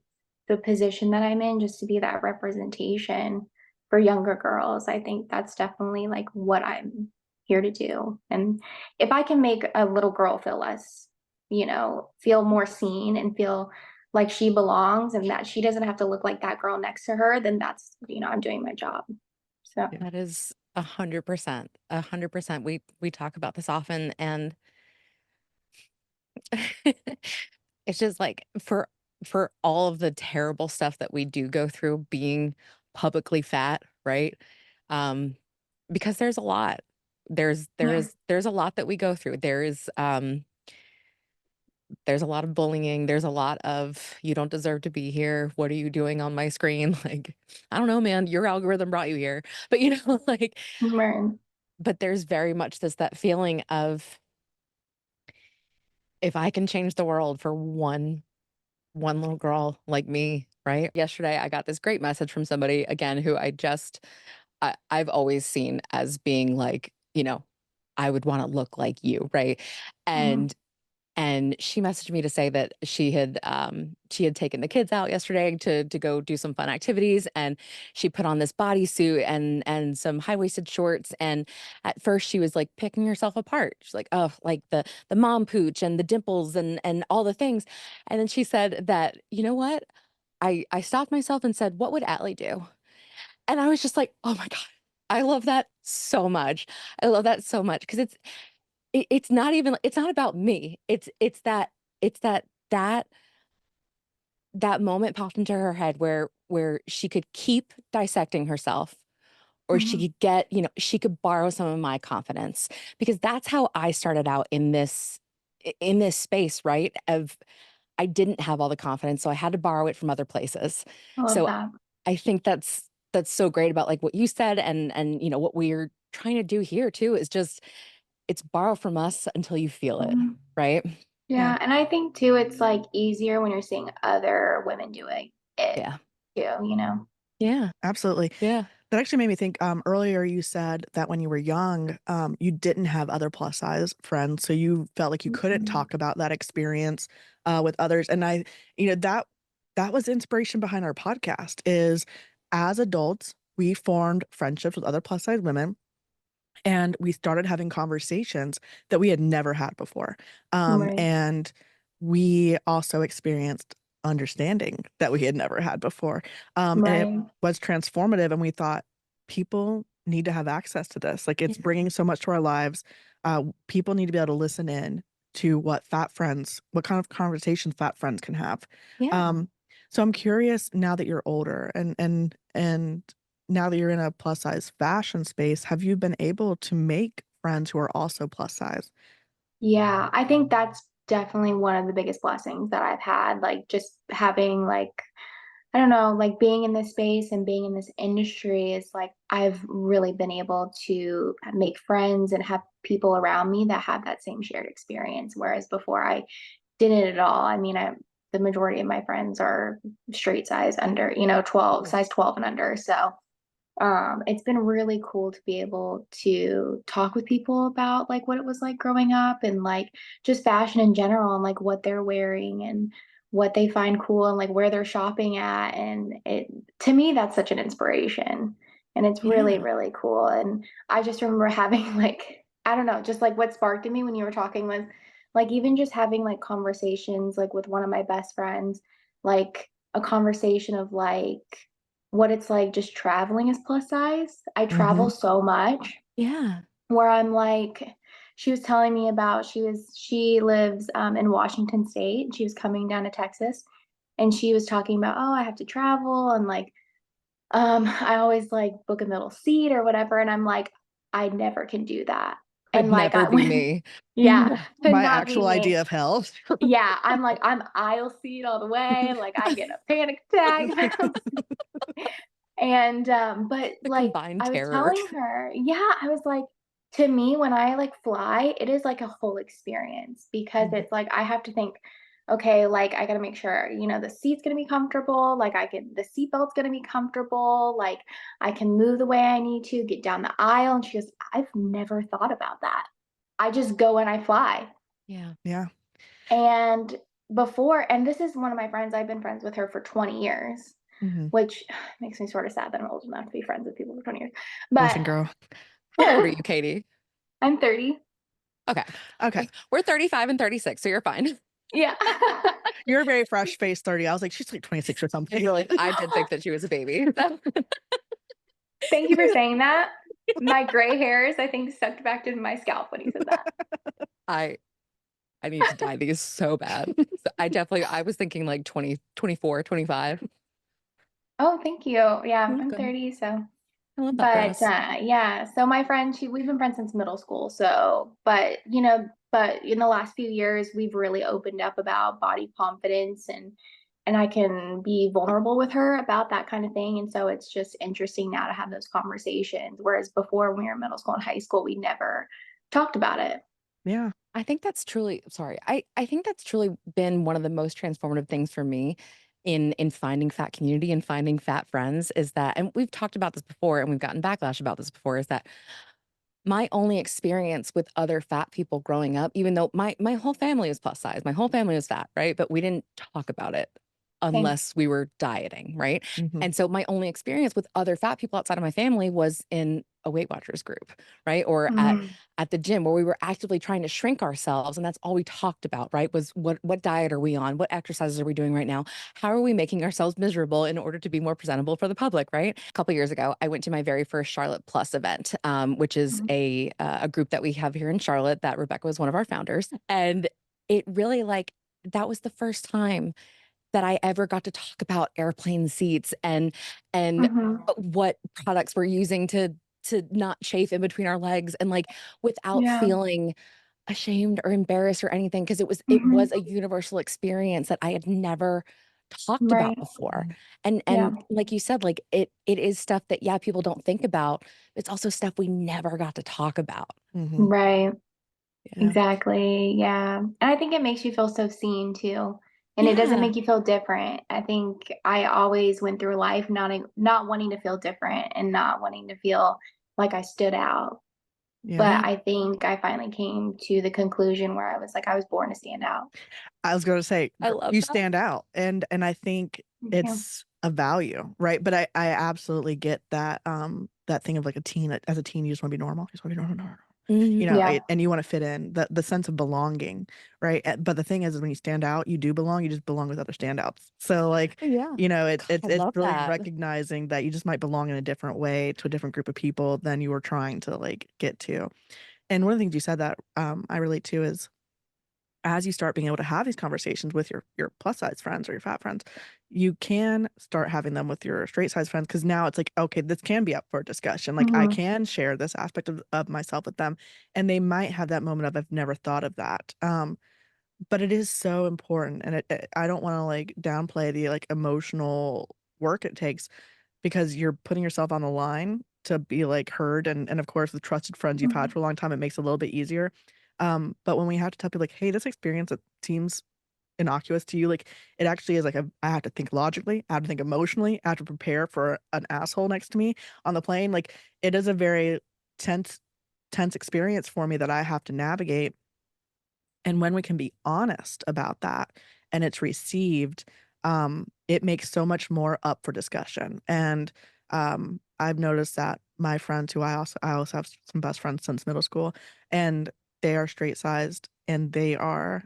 the position that I'm in, just to be that representation for younger girls, I think that's definitely, like, what I'm here to do, and if I can make a little girl feel less feel more seen and feel like she belongs and that she doesn't have to look like that girl next to her, then that's I'm doing my job. So, Yeah. That is 100%. 100%. We talk about this often, and it's just like for all of the terrible stuff that we do go through being publicly fat, right? Um, because there's a lot. There's there yeah. is there's a lot that we go through. There's a lot of bullying. There's a lot of you don't deserve to be here. What are you doing on my screen? Like, I don't know, man. Your algorithm brought you here. But like, Right. but there's very much that feeling of if I can change the world for one little girl like me, right? Yesterday, I got this great message from somebody again who I've always seen as being like, you know, I would want to look like you, right? Mhm. And she messaged me to say that she had taken the kids out yesterday to go do some fun activities, and she put on this bodysuit and some high-waisted shorts, and at first she was like picking herself apart. She's like, oh, like the mom pooch and the dimples and all the things. And then she said that, you know what? I stopped myself and said, what would Atlee do? And I was just like, oh my God, I love that so much. I love that so much because it's not even, it's not about me. It's that that moment popped into her head where she could keep dissecting herself, or she Mhm. could get, she could borrow some of my confidence, because that's how I started out in this space, right? Of I didn't have all the confidence, so I had to borrow it from other places. I love So that. I think that's so great about like what you said, and what we're trying to do here too is just it's borrow from us until you feel it, Mhm. right? Yeah, Yeah, and I think too, it's like easier when you're seeing other women doing it Yeah. too, you know? Yeah. absolutely. Yeah. That actually made me think, earlier you said that when you were young, you didn't have other plus size friends, so you felt like you couldn't Mhm. talk about that experience, with others, and that was the inspiration behind our podcast is, as adults, we formed friendships with other plus size women, and we started having conversations that we had never had before. Right. And we also experienced understanding that we had never had before. And it Right. was transformative. And we thought people need to have access to this. Like it's Yeah. bringing so much to our lives. People need to be able to listen in to what kind of conversations fat friends can have. Yeah. Um, so I'm curious now that you're older and now that you're in a plus size fashion space, have you been able to make friends who are also plus size? Yeah, I think that's definitely one of the biggest blessings that I've had, like, just having, like, I don't know, like, being in this space and being in this industry is, like, I've really been able to make friends and have people around me that have that same shared experience, whereas before I didn't at all. I mean, the majority of my friends are straight size under, 12, size 12 and under, so it's been really cool to be able to talk with people about like what it was like growing up and like just fashion in general and like what they're wearing and what they find cool and like where they're shopping at. And it, to me, that's such an inspiration. And it's really, Yeah. really cool. And I just remember having like, I don't know, just like what sparked in me when you were talking was like even just having like conversations like with one of my best friends, like a conversation of like, what it's like just traveling as plus size. I travel Mhm. so much Yeah. where I'm like, she was telling me about she lives in Washington State. She was coming down to Texas, and she was talking about, oh, I have to travel and like I always like book a middle seat or whatever, and I'm like, I never can do that. Could And like never I be went, me. yeah, No. could My not be actual idea me. of health. Yeah, I'm like I'm aisle seat all the way. Like I get a panic attack. And, but, The like, combined I was terror. telling her yeah, I was like, to me, when I, like, fly, it is like a whole experience because Mhm. it's like I have to think, "Okay, like, I gotta make sure, the seat's gonna be comfortable, like, the seatbelt's gonna be comfortable, like, I can move the way I need to, get down the aisle," and she goes, "I've never thought about that. I just go and I fly." Yeah. Yeah. And and this is one of my friends, I've been friends with her for 20 years, Mhm. which makes me sort of sad that I'm old enough to be friends with people for 20 years. But Listen, girl. How old are you, Katie? I'm 30. Okay. Okay. We're 35 and 36, so you're fine. Yeah. You're a very fresh faced 30. I was like, she's like 26 or something. Really, I did think that she was a baby. Thank you for saying that. My gray hairs, I think, sucked back to my scalp when you said that. I I need to dye these so bad. So I was thinking like 20, 24, 25. Oh, thank you. You're Yeah, I'm welcome. 30, so I love that for but, us. yeah, so my friend, we've been friends since middle school, so but in the last few years, we've really opened up about body confidence and I can be vulnerable with her about that kind of thing, and so it's just interesting now to have those conversations, whereas before when we were in middle school and high school, we never talked about it. Yeah. I think that's truly sorry. I think that's truly been one of the most transformative things for me in finding fat community and finding fat friends is that, and we've talked about this before and we've gotten backlash about this before, is that my only experience with other fat people growing up, even though my whole family is plus size, my whole family was fat, right? But we didn't talk about it Same. unless we were dieting, right? Mhm. And so my only experience with other fat people outside of my family was in a Weight Watchers group, right? Or Mm, at the gym where we were actively trying to shrink ourselves, and that's all we talked about, right? Was what diet are we on? What exercises are we doing right now? How are we making ourselves miserable in order to be more presentable for the public, right? A couple years ago, I went to my very first Charlotte Plus event, which is mhm, a group that we have here in Charlotte that Rebecca was one of our founders, and it really like that was the first time that I ever got to talk about airplane seats and mhm. what products we're using to not chafe in between our legs and like without Yeah. feeling ashamed or embarrassed or anything because it was Mhm. a universal experience that I had never talked about Right. before. Mhm. And Yeah. like you said, like it is stuff that yeah, people don't think about. It's also stuff we never got to talk about. Mhm. Right. Yeah. Exactly. Yeah. And I think it makes you feel so seen too. And it doesn't Yeah. make you feel different. I think I always went through life not wanting to feel different and not wanting to feel like I stood out. Yeah. But Yeah. I think I finally came to the conclusion where I was like, I was born to stand out. I was gonna say, I love you that. stand out, and I think Thank you. it's a value, right? But I absolutely get that, that thing of like a teen as a teen, you just wanna be normal. You just wanna be normal, normal, normal. You know, Mhm. Yeah. and you wanna fit in, the sense of belonging, right? But the thing is when you stand out, you do belong, you just belong with other standouts. So, like, Yeah. you know, God, I it's love really that. recognizing that you just might belong in a different way to a different group of people than you were trying to, like, get to. And one of the things you said that, I relate to is as you start being able to have these conversations with your plus size friends or your fat friends, you can start having them with your straight size friends because now it's like, okay, this can be up for discussion. Like I Mhm. can share this aspect of myself with them, and they might have that moment of I've never thought of that. But it is so important, and I don't want to like downplay the like emotional work it takes because you're putting yourself on the line to be, like, heard, and of course, the trusted friends you've had Mhm. for a long time, it makes it a little bit easier. But when we have to tell people, like, "Hey, this experience that seems innocuous to you," like, it actually is, like, I have to think logically, I have to think emotionally, I have to prepare for an asshole next to me on the plane, like, it is a very tense tense experience for me that I have to navigate, and when we can be honest about that and it's received, it makes so much more up for discussion. And I've noticed that my friends who I also have some best friends since middle school, and they are straight sized and they are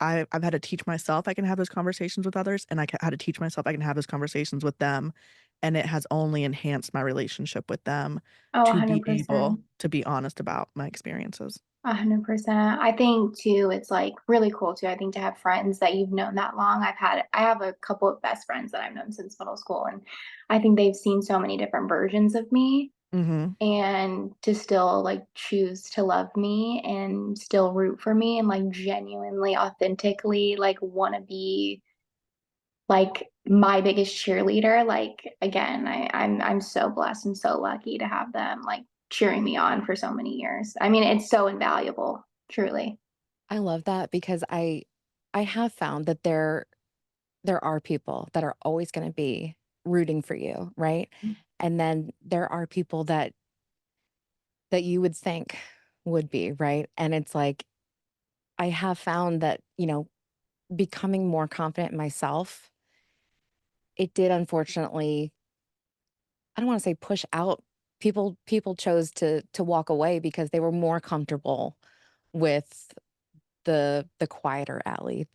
I've had to teach myself I can have those conversations with others, and had to teach myself I can have those conversations with them, and it has only enhanced my relationship with them Oh, to be able 100%. to be honest about my experiences. 100%. I think too, it's like really cool too. I think to have friends that you've known that long. I have a couple of best friends that I've known since middle school, and I think they've seen so many different versions of me, Mhm. and to still like choose to love me and still root for me and like genuinely, authentically like want to be like my biggest cheerleader. Like again, I'm so blessed and so lucky to have them like cheering me on for so many years. I mean, it's so invaluable, truly. I love that because I have found that there are people that are always going to be rooting for you, right? And then there are people that you would think would be, right? And it's like I have found that, becoming more confident in myself, it did unfortunately, I don't want to say push out people chose to walk away because they were more comfortable with the quieter alley,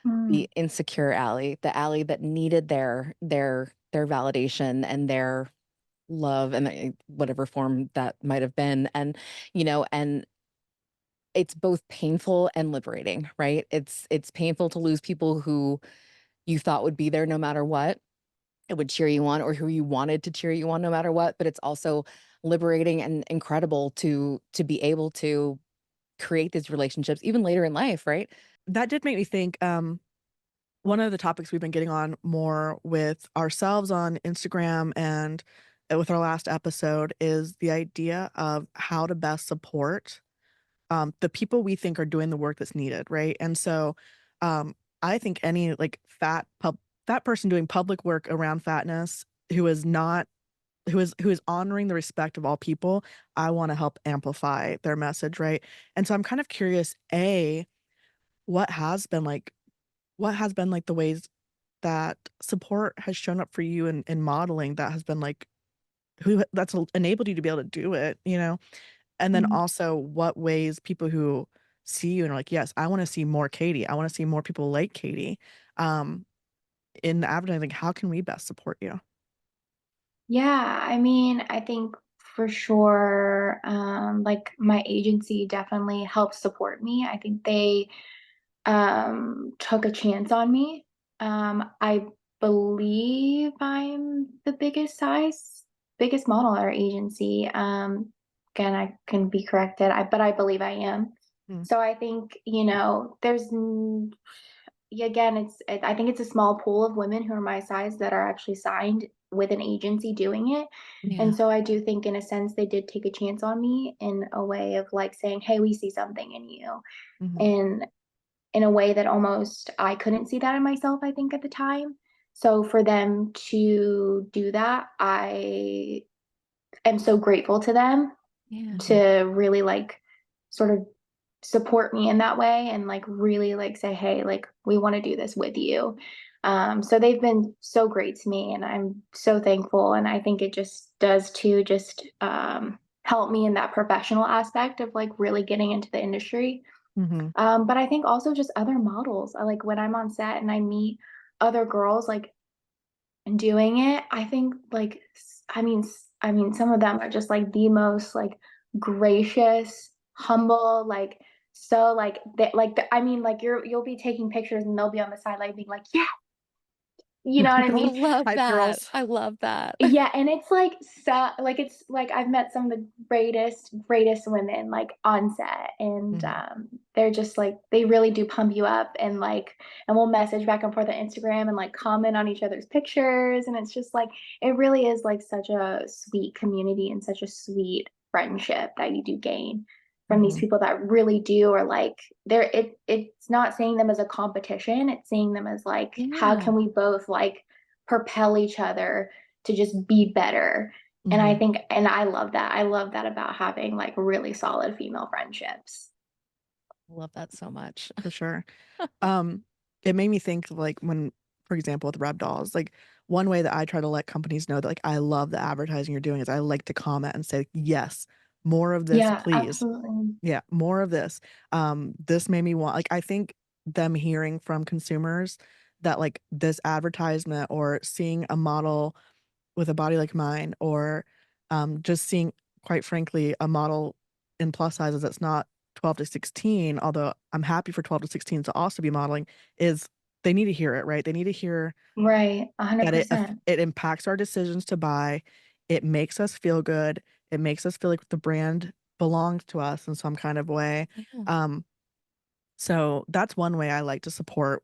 Mm, the insecure alley, the alley that needed their validation and their love and whatever form that might have been. And it's both painful and liberating, right? It's painful to lose people who you thought would be there no matter what. It would cheer you on or who you wanted to cheer you on no matter what, but it's also liberating and incredible to be able to create these relationships even later in life, right? That did make me think, one of the topics we've been getting on more with ourselves on Instagram and with our last episode is the idea of how to best support, the people we think are doing the work that's needed, right? And so, I think any, like, fat person doing public work around fatness who is not who is honoring the respect of all people, I want to help amplify their message, right? And so I'm kind of curious, A, what has been like the ways that support has shown up for you in modeling that has been like enabled you to be able to do it, you know? And then Mhm. also what ways people who see you and are like, yes, I want to see more Katie. I want to see more people like Katie. Um, in advertising, how can we best support you? Yeah, I mean, I think for sure, like my agency definitely helped support me. I think they took a chance on me. I believe I'm the biggest model at our agency. Again, I can be corrected, but I believe I am. Mm, So I think, yeah, again, I think it's a small pool of women who are my size that are actually signed with an agency doing it. And Yeah. so I do think in a sense they did take a chance on me in a way of like saying, "Hey, we see something in you." mhm, And in a way that almost I couldn't see that in myself, I think, at the time. So for them to do that, I am so grateful to them Yeah. mhm, to really like sort of support me in that way and like really like say, hey, like we want to do this with you. So they've been so great to me and I'm so thankful. And I think it just does too, just help me in that professional aspect of like really getting into the industry. mhm, But I think also just other models. I like when I'm on set and I meet other girls like doing it, I think like I mean some of them are just like the most like gracious, humble, like so like they like I mean like you'll be taking pictures and they'll be on the sideline being like, "Yeah." You know what I I mean? love hype that. girls. I love that. Yeah, and it's like it's like I've met some of the greatest women like on set and Mhm, they're just like they really do pump you up and like and we'll message back and forth on Instagram and like comment on each other's pictures and it's just like it really is like such a sweet community and such a sweet friendship that you do gain from these mhm, people that really do or like it's not seeing them as a competition, it's seeing them as like how Yeah. can we both like propel each other to just be better. And I mhm, think and I love that. I love that about having like really solid female friendships. I love that so much. for sure. Um, it made me think of, like, when for example, with Reb Dolls, like, one way that I try to let companies know that, like, I love the advertising you're doing is I like to comment and say, "Yes, more of this, Yeah, please." absolutely. Yeah, more of this. This made me want like, I think them hearing from consumers that, like, this advertisement or seeing a model with a body like mine or, just seeing, quite frankly, a model in plus sizes that's not 12 to 16, although I'm happy for 12 to 16 to also be modeling, is they need to hear it, right? They need to hear Right, that $100%. it impacts our decisions to buy, it makes us feel good, it makes us feel like the brand belongs to us in some kind of way. Yeah. Um, so that's one way I like to support,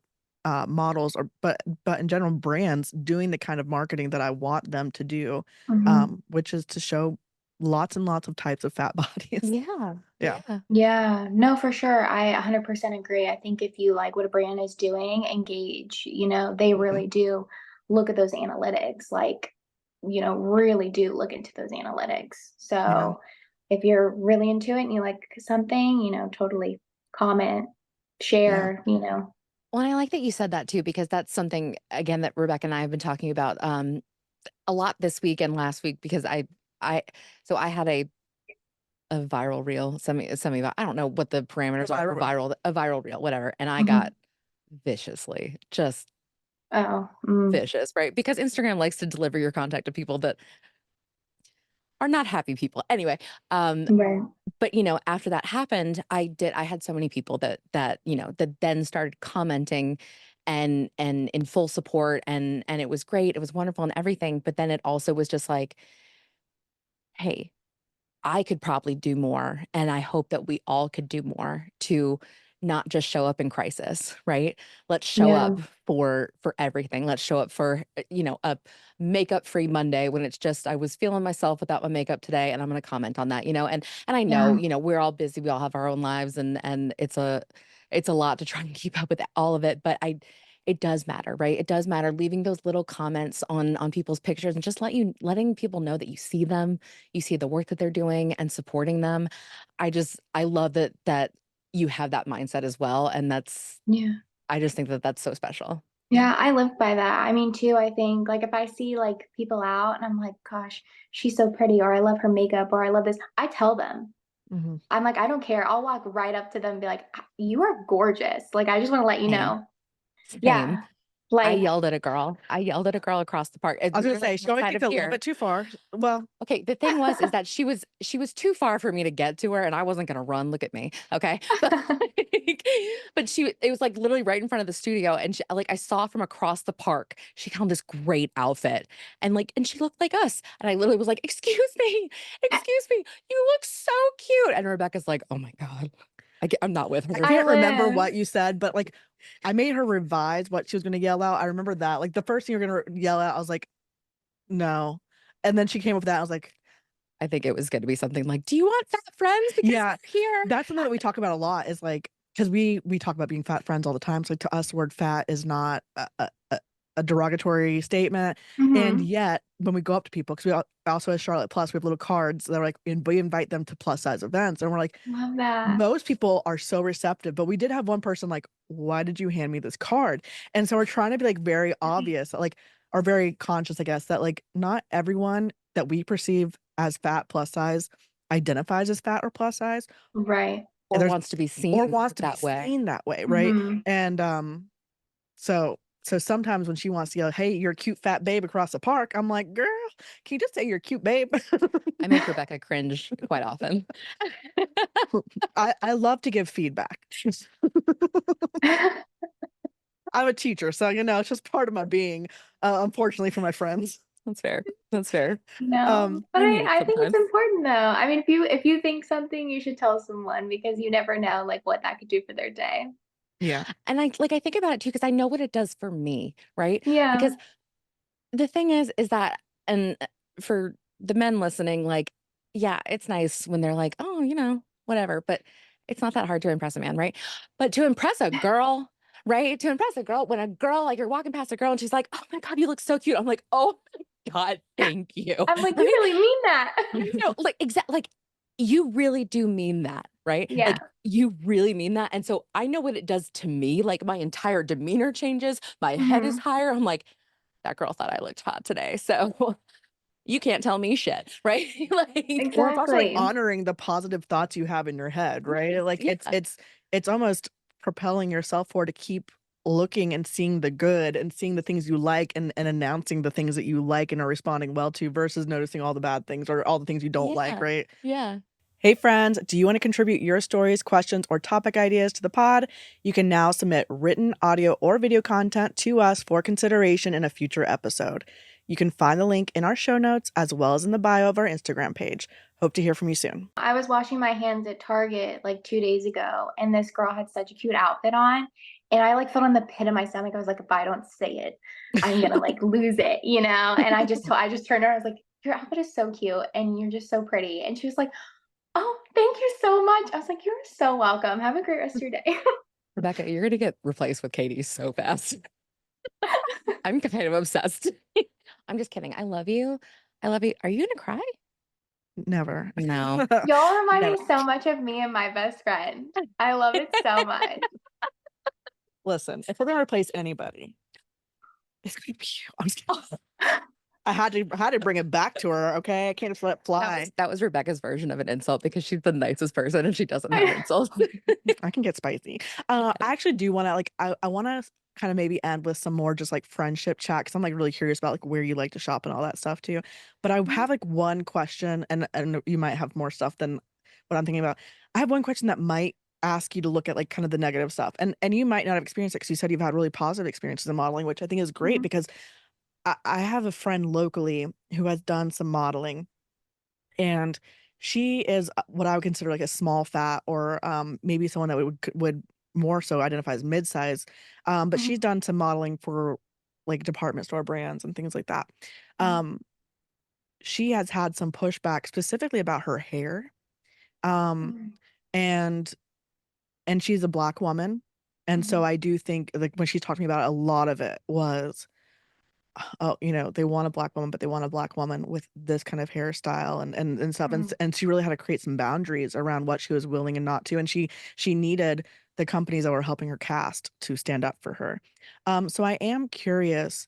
models or but in general, brands doing the kind of marketing that I want them to do, Mhm. which is to show lots and lots of types of fat bodies. Yeah. Yeah. Yeah. Yeah, no, for sure. I 100% agree. I think if you like what a brand is doing, engage, they Mhm. really do look at those analytics, like, really do look into those analytics. Yeah. So if you're really into it and you like something, totally comment, Yeah. share. Well, and I like that you said that too, because that's something again that Rebecca and I have been talking about a lot this week and last week because I so I had a viral reel, semi I don't know what the A parameters are for viral a viral reel, whatever. And I got Mhm. viciously, just Oh, mm, vicious, right? Because Instagram likes to deliver your contact to people that are not happy people. Anyway, um, right. but after that happened, I had so many people that then started commenting and in full support and it was great. It was wonderful and everything. But then it also was just like, hey, I could probably do more, and I hope that we all could do more to not just show up in crisis, right? Let's show Yeah, up for everything. Let's show up for, a makeup-free Monday when it's just I was feeling myself without my makeup today, and I'm gonna comment on that, and I know, yeah, we're all busy, we all have our own lives, and it's a lot to try and keep up with all of it, but it does matter, right? It does matter leaving those little comments on people's pictures and just letting people know that you see them, you see the work that they're doing and supporting them. I love that you have that mindset as well, and Yeah. I just think that that's so special. Yeah, I live by that. I mean, too, I think, like, if I see, like, people out and I'm like, "Gosh, she's so pretty," or "I love her makeup," or "I love this," I tell them. Mhm. I'm like, "I don't care." I'll walk right up to them and be like, "You are gorgeous. Like, I just wanna let you Same, know." same. Yeah. Like, I yelled at a girl across the park. I was gonna Literally say, she always outside takes of a little here. bit too far. Well, Okay, the thing was is that she was too far for me to get to her, and I wasn't gonna run. Look at me, okay? But but it was like literally right in front of the studio, and like I saw from across the park, she found this great outfit, and she looked like us, and I literally was like, excuse me, you look so cute, and Rebecca's like, oh my god, I'm not with I her. I can't remember live. what you said, but, like, I made her revise what she was gonna yell out. I remember that. Like, the first thing you were gonna yell out, I was like, "No." And then she came up with that, I was like, I think it was gonna be something like, do you want fat friends because yeah, we're here? that's something that we talk about a lot is, like, because we talk about being fat friends all the time, so to us, the word fat is not a derogatory statement, and Mhm. yet, when we go up to people, because we also as Charlotte Plus, we have little cards that are like and we invite them to plus size events, and we're like, Love that. most people are so receptive, but we did have one person like, "Why did you hand me this card?" And so we're trying to be, like, very Right. obvious, like or very conscious, I guess, that, like, not everyone that we perceive as fat, plus size, identifies as fat or plus size. Right. And Or there's wants to be or seen wants to be that way. seen that way, right? Mhm. And, so sometimes when she wants to yell, "Hey, you're a cute fat babe across the park," I'm like, "Girl, can you just say you're a cute babe?" I make Rebecca cringe quite often. I love to give feedback. I'm a teacher, so, it's just part of my being, unfortunately for my friends. That's fair. That's fair. No, but I I need it I think it's sometimes. important, though. I mean, if you think something, you should tell someone because you never know, like, what that could do for their day. Yeah. And I think about it too because I know what it does for me, right? Yeah. Because the thing is that and for the men listening, like, yeah, it's nice when they're like, "Oh, whatever," but it's not that hard to impress a man, right? But to impress a girl, right? To impress a girl, when a girl like, you're walking past a girl and she's like, "Oh my god, you look so cute." I'm like, "Oh my god, thank you." I'm like, "You Right? really mean that." No, like, like, you really do mean that, right? Yeah. Like, you really mean that, and so I know what it does to me, like, my entire demeanor changes, my head is Mhm. higher, I'm like, "That girl thought I looked hot today, so you can't tell me shit," right? Like Or it's also, like, Exactly. honoring the positive thoughts you have in your head, right? Like, it's yeah, it's it's almost propelling yourself forward to keep looking and seeing the good and seeing the things you like and announcing the things that you like and are responding well to versus noticing all the bad things or all the things you don't like, yeah, right? yeah. Hey friends, do you want to contribute your stories, questions, or topic ideas to the pod? You can now submit written, audio, or video content to us for consideration in a future episode. You can find the link in our show notes as well as in the bio of our Instagram page. Hope to hear from you soon. I was washing my hands at Target, like, 2 days ago, and this girl had such a cute outfit on, and I, like, felt in the pit of my stomach. I was like, "If I don't say it, I'm gonna, like, lose it," you know? And I just turned to her, I was like, "Your outfit is so cute, and you're just so pretty." And she was like, "Oh, thank you so much." I was like, "You're so welcome. Have a great rest of your day." Rebecca, you're gonna get replaced with Katie so fast. I'm kind of obsessed. I'm just kidding, I love you. I love you. Are you gonna cry? Never. No. Y'all remind Never. me so much of me and my best friend. I love it so much. Listen, if we're gonna replace anybody, it's gonna be you. I'm just kidding. I had to bring it back to her, okay? I can't just let it That fly. was that was Rebecca's version of an insult because she's the nicest person and she doesn't have insults. I can get spicy. I actually do wanna, like I wanna kinda maybe end with some more just, like, friendship chat because 'cause I'm, like, really curious about, like, where you like to shop and all that stuff too. But I have, like, one question, and you might have more stuff than what I'm thinking about. I have one question that might ask you to look at, like, kind of the negative stuff, and you might not have experienced it because you said you've had really positive experiences in modeling, which I think is great Mhm, because I have a friend locally who has done some modeling, and she is, what I would consider, like, a small fat or, maybe someone that would more so identify as mid-size, but mhm, she's done some modeling for, like, department store brands and things like that. mhm, Um, she has had some pushback specifically about her hair, um, mhm, and and she's a Black woman, And so Mhm. I do think like when she talked to me about it, a lot of it was, oh, they want a black woman, but they want a black woman with this kind of hairstyle and stuff. And Mhm. and she really had to create some boundaries around what she was willing and not to. And she needed the companies that were helping her cast to stand up for her. So I am curious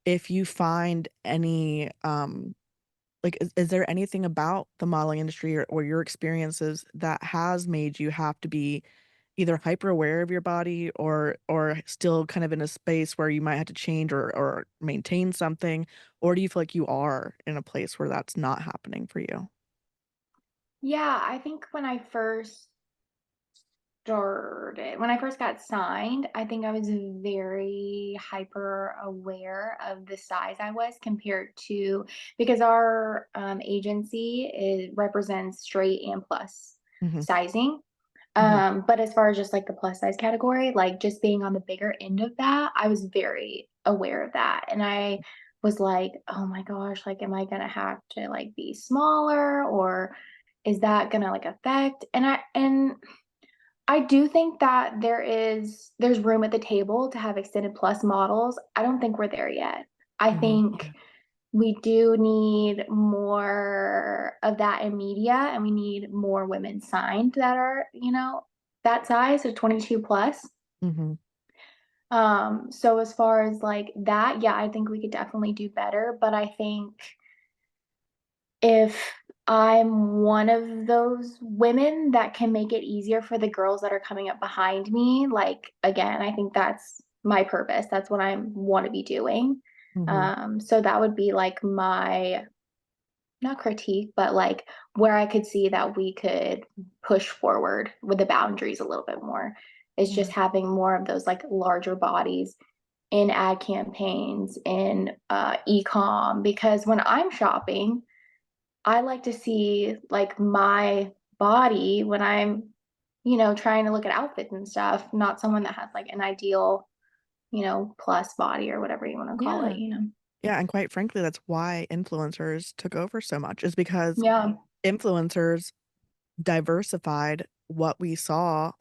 if you find any like is there anything about the modeling industry or your experiences that has made you have to be either hyper aware of your body or still kind of in a space where you might have to change or maintain something, or do you feel like you are in a place where that's not happening for you? Yeah, I think when I first got signed, I think I was very hyper aware of the size I was compared to, because our agency represents straight and plus Mhm, sizing. mhm, But as far as just like the plus size category, like just being on the bigger end of that, I was very aware of that. And I was like, oh my gosh, like, am I gonna have to like be smaller, or is that gonna like affect? And I do think that there's room at the table to have extended plus models. I don't think we're there yet. I mhm, think yeah, we do need more of that in media, and we need more women signed that are, that size, so 22 plus. mhm, So as far as like that, yeah, I think we could definitely do better. But I think if I'm one of those women that can make it easier for the girls that are coming up behind me, like, again, I think that's my purpose. That's what I want to be doing. mhm, So that would be like my, not critique, but like where I could see that we could push forward with the boundaries a little bit more. Is just yeah, having more of those like larger bodies in ad campaigns, in e-com, because when I'm shopping, I like to see like my body when I'm, trying to look at outfits and stuff, not someone that has like an ideal, plus body or whatever you want to call Yeah. it. yeah, and quite frankly, that's why influencers took over so much is because Yeah. influencers diversified what we saw,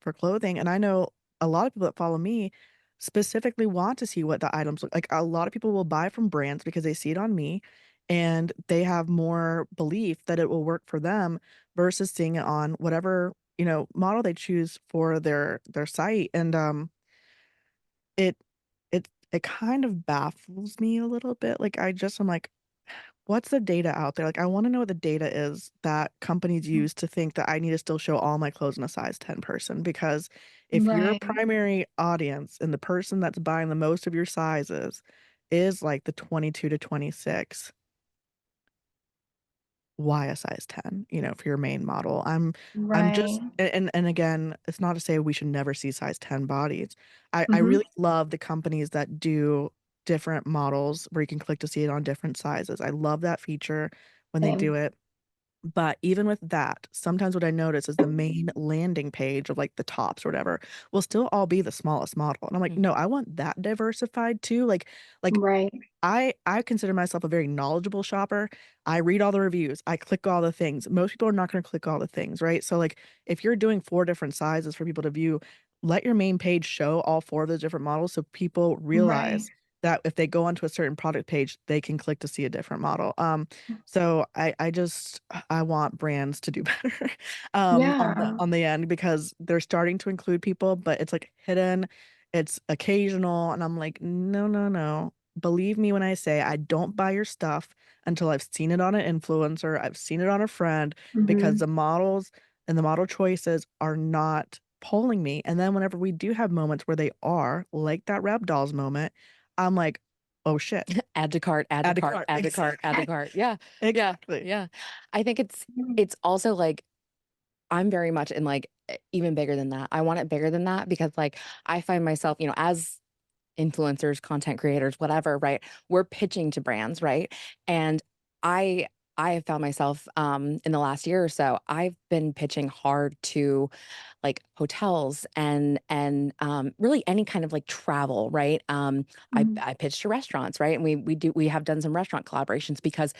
for clothing, and I know a lot of people that follow me specifically want to see what the items look like. A lot of people will buy from brands because they see it on me, and they have more belief that it will work for them versus seeing it on whatever, model they choose for their site, and, it it kind of baffles me a little bit, like, I'm like, what's the data out there? Like, I wanna know what the data is that companies use to think that I need to still show all my clothes in a size 10 person, because if your Right. primary audience and the person that's buying the most of your sizes is, like, the 22 to 26, why a size 10, for your main model? I'm just Right. and again, it's not to say we should never see size 10 bodies. I Mhm. really love the companies that do different models where you can click to see it on different sizes. I love that feature when they do Same. it. But even with that, sometimes what I notice is the main landing page of, like, the tops or whatever will still all be the smallest model, and I'm like, Mm. "No, I want that diversified too." Like, Right. I consider myself a very knowledgeable shopper. I read all the reviews, I click all the things. Most people are not gonna click all the things, right? So, like, if you're doing 4 different sizes for people to view, let your main page show all 4 of those different models so people Right. realize that if they go onto a certain product page, they can click to see a different model. So I just I want brands to do better, on the Yeah. end because they're starting to include people, but it's, like, hidden, it's occasional, and I'm like, "No, no, no. Believe me when I say I don't buy your stuff until I've seen it on an influencer, I've seen it on a friend, because Mhm. the models and the model choices are not pulling me, and then whenever we do have moments where they are, like that Reb Dolls moment, I'm like, "Oh, shit. Add to cart, add to Add to cart, cart." add to cart, add to Exactly. cart. Yeah. Yeah. Exactly. Yeah. I think it's Mhm. it's also like I'm very much in like even bigger than that. I want it bigger than that because like I find myself, as influencers, content creators, whatever, right? We're pitching to brands, right? And I I have found myself in the last year or so, I've been pitching hard to like hotels and really any kind of like travel, right? I Mhm. I pitch to restaurants, right? And we have done some restaurant collaborations because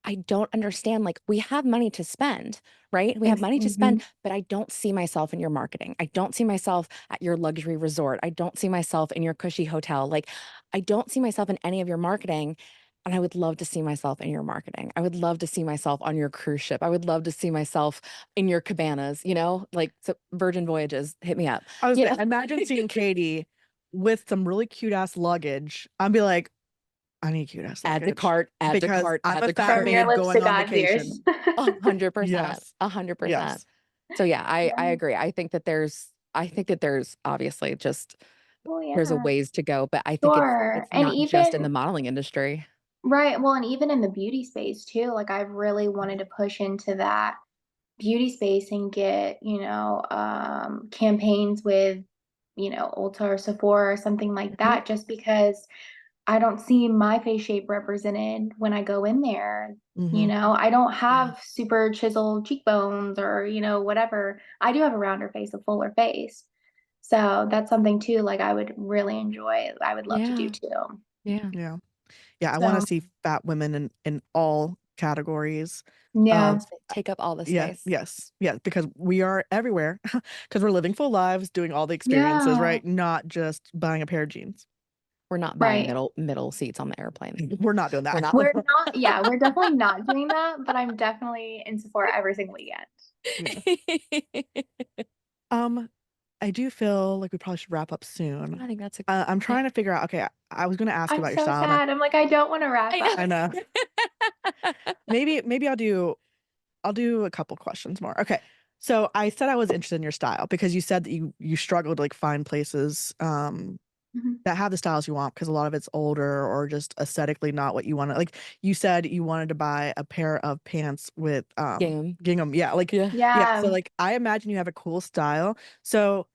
I don't understand. Like, we have money to spend, right? We have money to spend, Mhm. but I don't see myself in your marketing. I don't see myself at your luxury resort. I don't see myself in your cushy hotel. Like, I don't see myself in any of your marketing. And I would love to see myself in your marketing. I would love to see myself on your cruise ship. I would love to see myself in your cabanas, like, so Virgin Voyages, hit me up, I was you saying, know? imagine seeing Katie with some really cute ass luggage. I'd be like, I need cute ass Add to luggage cart, add to because cart, I'm add a to fat From cart. your babe lips to going on God's ears. vacation. 100%, Yes. 100%. Yes. So yeah, I Yeah. agree. I think that there's obviously just Well, there's a yeah. ways to go, but I think Sure. it's And not just in the even modeling industry. right, well, and even in the beauty space too, like I've really wanted to push into that beauty space and get, campaigns with, Ulta or Sephora or something like Mhm. that, just because I don't see my face shape represented when I go in there. Hmm. I don't Yeah. have super chiseled cheekbones or, whatever. I do have a rounder face, a fuller face. So that's something too, like I would really enjoy. I would love to do Yeah. too. Yeah. Yeah. Yeah. I want to So see fat women in all categories yeah, of, Take up all the yeah, space. yes, yes, because we are everywhere because we're living full lives, doing all the experiences, yeah, right? Not just buying a pair of jeans. We're not buying right. middle seats on the airplane. We're not doing We're that. not. We're not, yeah, we're definitely not doing that, but I'm definitely in Sephora every single weekend. Yeah. Um, I do feel like we probably should wrap up soon. I think that's a I'm yeah. trying to figure out. Okay, I was going to ask you I'm about your so style, and sad. I'm like, I don't want to wrap I I up. know know. maybe I'll do a couple questions more. Okay, so I said I was interested in your style because you said that you struggled to like find places Mhm. that have the styles you want because a lot of it's older or just aesthetically not what you want to like. You said you wanted to buy a pair of pants with Game. gingham. Yeah, like Yeah. yeah. So Yeah. like I imagine you have a cool style. So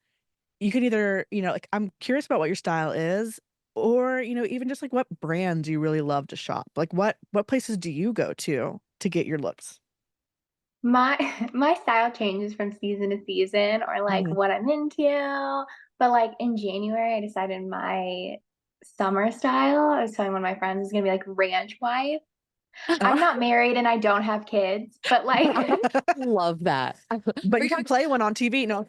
you could either, like I'm curious about what your style is, or, even just like what brands you really love to shop. Like what places do you go to get your looks? My my style changes from season to season or like Mhm. what I'm into. But like in January, I decided my summer style, I was telling one of my friends, is gonna be like ranch wife. I'm not married and I don't have kids, but like I love that. Are But you you can talking play one on TV. No.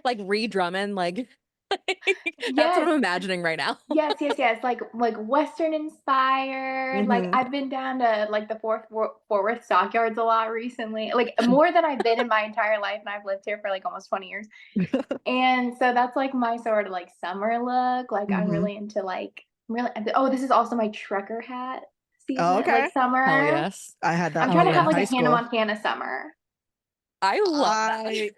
like Ree Drummond? Like that's what yes, I'm imagining right now. yes, yes, yes, like Western inspired. Like Hmm. I've been down to like the Fort Worth stockyards a lot recently, like more than I've been in my entire life, and I've lived here for like almost 20 years. And so that's like my sort of like summer look. Like I'm Hmm. really into like really. Oh, this is also my trucker hat Oh, season, like okay. Hell summer. yes. I had that I'm Hell trying to one have in like yes. high a Hannah school. Montana summer. I love that. I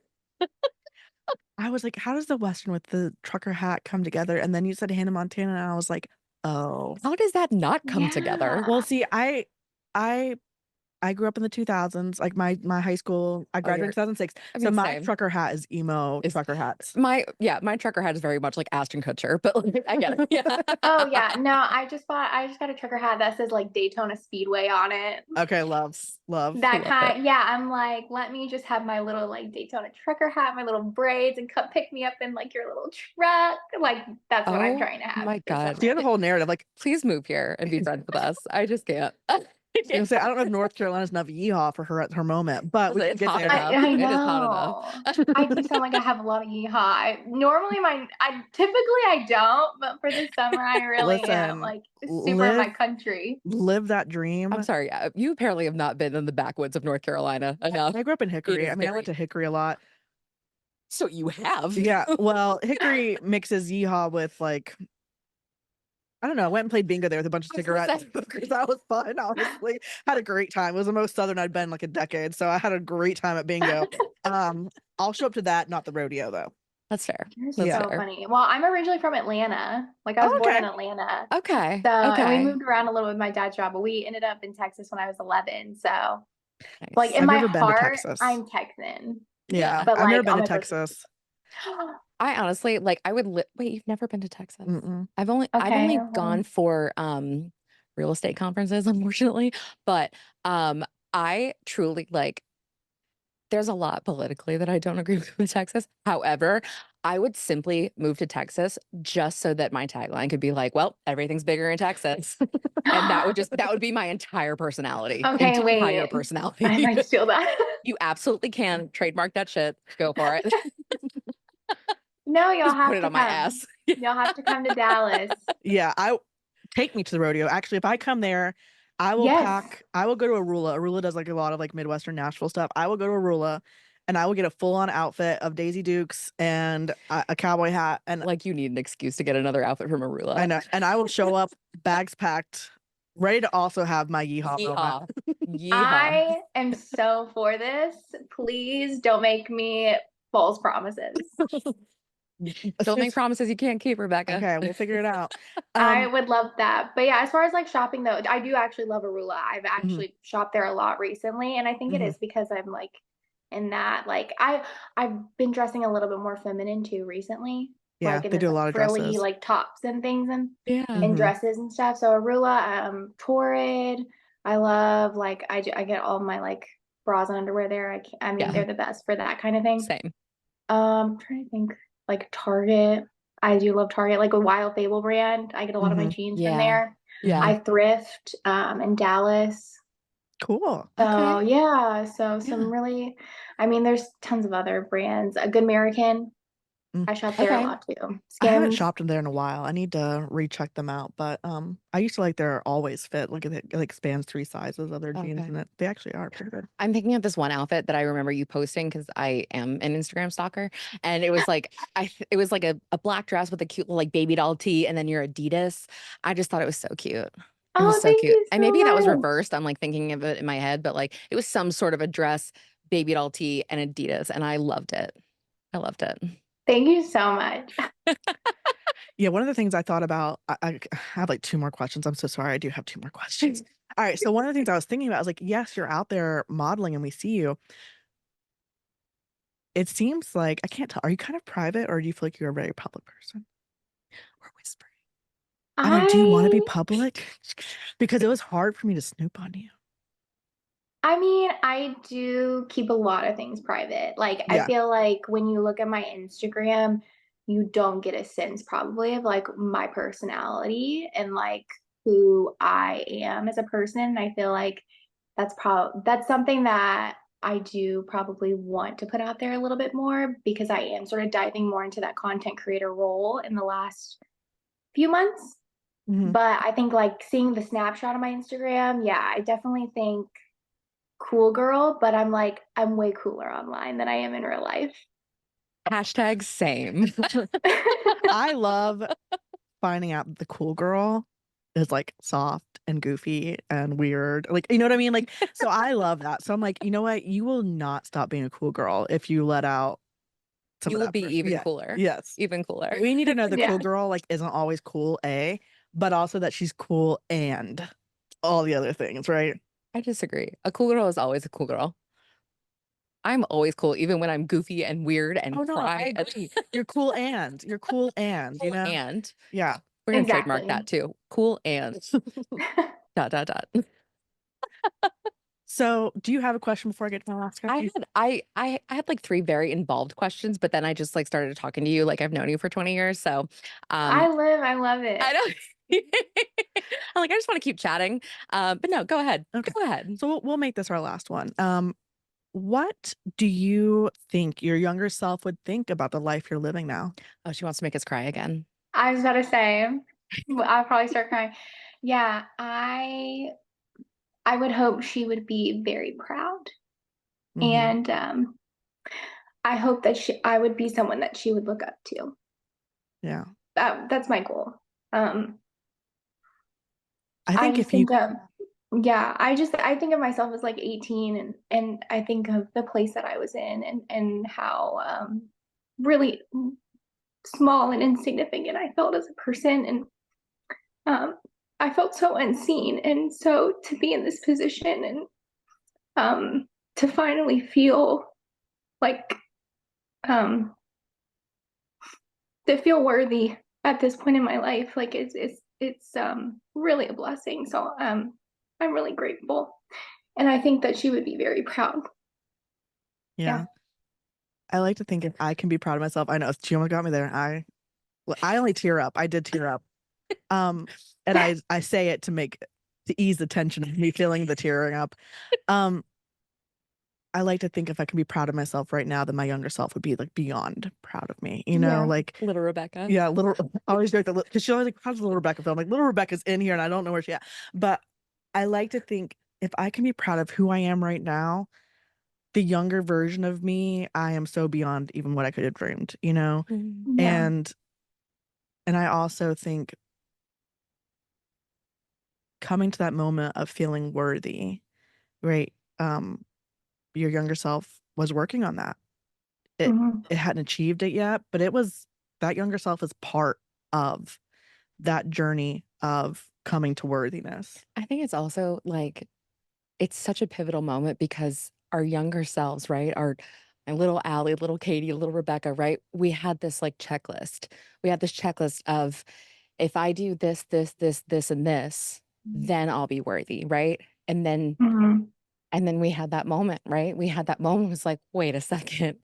I was like, how does the Western with the trucker hat come together? And then you said Hannah Montana, and I was like, oh. How does that not come together? Well, Yeah. see, I I grew up in the 2000s. Like my high school, I Oh, graduated in 2006. I So mean, my same. trucker hat is emo Is trucker hats. my trucker hat is very much like Ashton Kutcher, but like, I get it. Yeah. Oh yeah. No, I just got a trucker hat that says like Daytona Speedway on it. Okay, love, love. That Love it. kind, yeah, I'm like, let me just have my little like Daytona trucker hat, my little braids, and come pick me up in like your little truck. Like that's what I'm Oh trying to have my for God. She had a summer. whole narrative. Like, Please move here and be friends with us. I just can't. I was gonna say, I don't know if North Carolina's enough yeehaw for her at her moment, but we can It's get hot there. enough. I It is hot enough. know. I do sound like I have a lot of yeehaw. Normally I typically I don't, but for this summer I really am Listen, like super in my live country. live that I'm dream. sorry. You apparently have not been in the backwoods of North Carolina enough. I grew up in It Hickory. I is mean, I went very. to Hickory a lot. So you have. Yeah, well, Hickory mixes yeehaw with like I don't know. I went and played bingo there with a bunch of I was gonna cigarettes say. because that was fun. Honestly, had a great time. It was the most southern I'd been in like a decade, so I had a great time at bingo. Um, I'll show up to that, not the rodeo though. That's fair. You're That's Yeah. so fair. funny. Well, I'm originally from Atlanta. Like I was Oh, born in okay. Atlanta. Okay. So, and we Okay. moved around a little with my dad's job, but we ended up in Texas when I was 11. So, like Nice. in I've my never been to heart, Texas. I'm Texan, Yeah, Yeah. but I've never like been on to my birth Texas. certificate. I honestly like I would wait, you've never been to Texas. Mm-mm. I've Okay. only gone for real estate conferences, unfortunately. But I truly like There's a lot politically that I don't agree with Texas. However, I would simply move to Texas just so that my tagline could be like, well, everything's bigger in Texas. And that would be my entire personality. Okay, Entire wait. I personality. might steal that. You absolutely can trademark that shit. Go for it. No, y'all Just put have it to on my come. ass. Y'all have to come to Dallas. Yeah, I take me to the rodeo. Actually, if I come there, Yes. I will go to Arula. Arula does like a lot of like Midwestern Nashville stuff. I will go to Arula and I will get a full-on outfit of Daisy Dukes and a cowboy hat. And Like you need an excuse to get another outfit from I Arula. know, and I will show up bags packed, ready to also have my yeehaw moment. Yeehaw. Yeehaw. I am so for this. Please don't make me false promises. Don't make promises you can't keep, Rebecca. Okay, we'll figure it out. I would love that. But yeah, as far as like shopping though, I do actually love Arula. I've Mhm, actually shopped there a lot recently, and I think it mhm. is because I'm like in that like I've been dressing a little bit more feminine too recently, Yeah, like in they this do a like lot of frilly dresses. like tops and things Yeah. and Hmm. dresses and stuff. So Arula, Torrid, I love like I get all my like bras and underwear there. I mean Yeah. they're the best for that kind of thing. Same. I'm trying to think like Target. I do love Target, like a Wild Fable brand. I get a lot of my Hmm. jeans from Yeah. there. Hmm. Yeah. I thrift in Dallas. Cool. So Okay. yeah, so some Yeah. really, I mean, there's tons of other brands. A Good American, Mm. I shop there a Okay. lot too. I haven't Skims. shopped in there in a while. I need to recheck them out. But I used to like their Always Fit. Look at it, it like spans 3 sizes of their jeans, and Okay. they actually are pretty good. I'm picking up this one outfit that I remember you posting because I am an Instagram stalker. And it was like it was like a black dress with a cute little like baby doll tee and then your Adidas. I just thought it was so cute. It was Oh, so thank cute. you And so maybe that was much. reversed. I'm like thinking of it in my head, but like it was some sort of a dress, baby doll tee, and Adidas. And I loved it. I loved it. Thank you so much. Yeah, one of the things I thought about, I have like two more questions. I'm so sorry. I do have two more questions. All right. So one of the things I was thinking about is like, yes, you're out there modeling and we see you. It seems like I can't tell. Are you kind of private or do you feel like you're a very public person? We're whispering. I'm like, do you want to be I public? Because it was hard for me to snoop on you. I mean, I do keep a lot of things private. Like, I Yeah. feel like when you look at my Instagram, you don't get a sense probably of like my personality and like who I am as a person. I feel like that's something that I do probably want to put out there a little bit more because I am sort of diving more into that content creator role in the last few months. Hmm. But I think like seeing the snapshot of my Instagram, yeah, I definitely think cool girl, but I'm like, I'm way cooler online than I am in real life. Hashtag same. I love finding out that the cool girl is like soft and goofy and weird. Like, you know what I mean? Like, so I love that. So I'm like, you know what? You will not stop being a cool girl if you let out some You of will that. be even Yeah. cooler. Yes. Even cooler. We need to know the Yeah. cool girl like isn't always cool, A, but also that she's cool and all the other things, right? I disagree. A cool girl is always a cool girl. I'm always cool, even when I'm goofy and weird and Oh no, I cry. agree. You're cool and, you Cool know? and Yeah. we're gonna trademark Exactly. that too. Cool and dot dot dot. So do you have a question before I get to my last I question? had I had like three very involved questions, but then I just like started talking to you like I've known you for 20 years. So um I love it. I don't I'm like, I just want to keep chatting. But no, go ahead. Okay. Go ahead. So we'll make this our last one. What do you think your younger self would think about the life you're living now? Oh, she wants to make us cry again. I was about to say, I'll probably start crying. Yeah, I would hope she would be very proud. Hmm. And I hope that I would be someone that she would look up to. Yeah. That's my goal. Um, I I think just if you, think of yeah, I think of myself as like 18 and I think of the place that I was in and how really small and insignificant I felt as a person and I felt so unseen and so to be in this position and to finally feel like um to feel worthy at this point in my life like it's really a blessing so I'm really grateful and I think that she would be very proud. Yeah. Yeah. I like to think if I can be proud of myself, I know she almost got me there. I only tear up. I did tear up. Um, and I say it to ease the tension of me feeling the tearing up. Um, I like to think if I can be proud of myself right now, then my younger self would be like beyond proud of me. Yeah. Like Little Rebecca. yeah, little. I always joke that because she always like, how's the little Rebecca film? Like little Rebecca's in here, and I don't know where she at. But I like to think if I can be proud of who I am right now, the younger version of me, I am so beyond even what I could have dreamed. Mm. Yeah. And I also think coming to that moment of feeling worthy, right? Um, your younger self was working on that. It Mhm. it hadn't achieved it yet, but it was that younger self is part of that journey of coming to worthiness. I think it's also like it's such a pivotal moment because our younger selves, right? Our my little Allie, little Katie, little Rebecca, right? We had this like checklist. We had this checklist of if I do this, this, this, this, and this, then I'll be worthy, right? And then Mhm. and then we had that moment, right? We had that moment was like, wait a second.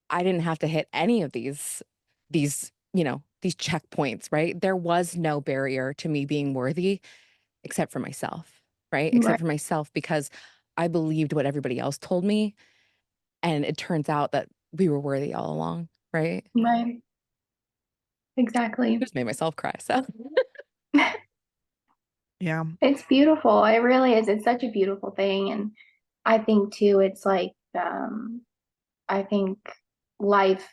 I didn't have to hit any of these checkpoints, right? There was no barrier to me being worthy except for myself, right? Except Right. for myself because I believed what everybody else told me. And it turns out that we were worthy all along, right? Right. Exactly. Just made myself cry. So Yeah. It's beautiful. It really is. It's such a beautiful thing. And I think too, it's like, I think life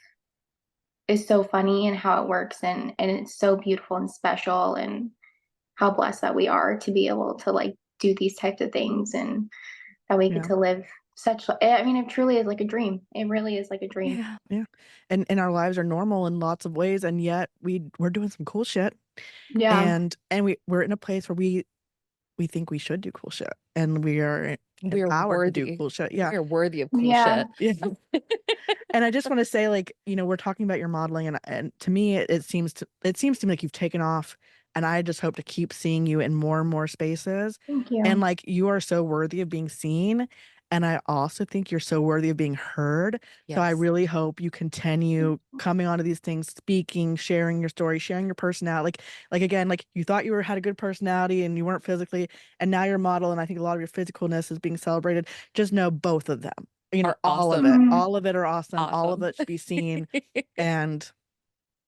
is so funny and how it works and it's so beautiful and special and how blessed that we are to be able to like do these types of things and that we get Yeah. to live such I mean it truly is like a dream. It really is like a dream. yeah. Yeah. And our lives are normal in lots of ways, and yet we're doing some cool shit. Yeah. And we're in a place where we think we should do cool shit, and we are We're empowered to do worthy. cool shit. Yeah. We're worthy of cool Yeah. shit. Yeah. And I just want to say, like, we're talking about your modeling, and to me, it seems to me like you've taken off, and I just hope to keep seeing you in more and more spaces, Thank and you. like you are so worthy of being seen, and I also think you're so worthy of being heard. So I Yes. really hope you continue coming onto these things, speaking, sharing your story, sharing your personality. Like again, like you thought had a good personality and you weren't physically, and now you're a model, and I think a lot of your physicalness is being celebrated. Just know both of them, Are all of awesome. it, Mhm. all of it are awesome, all of Awesome. it should be seen, and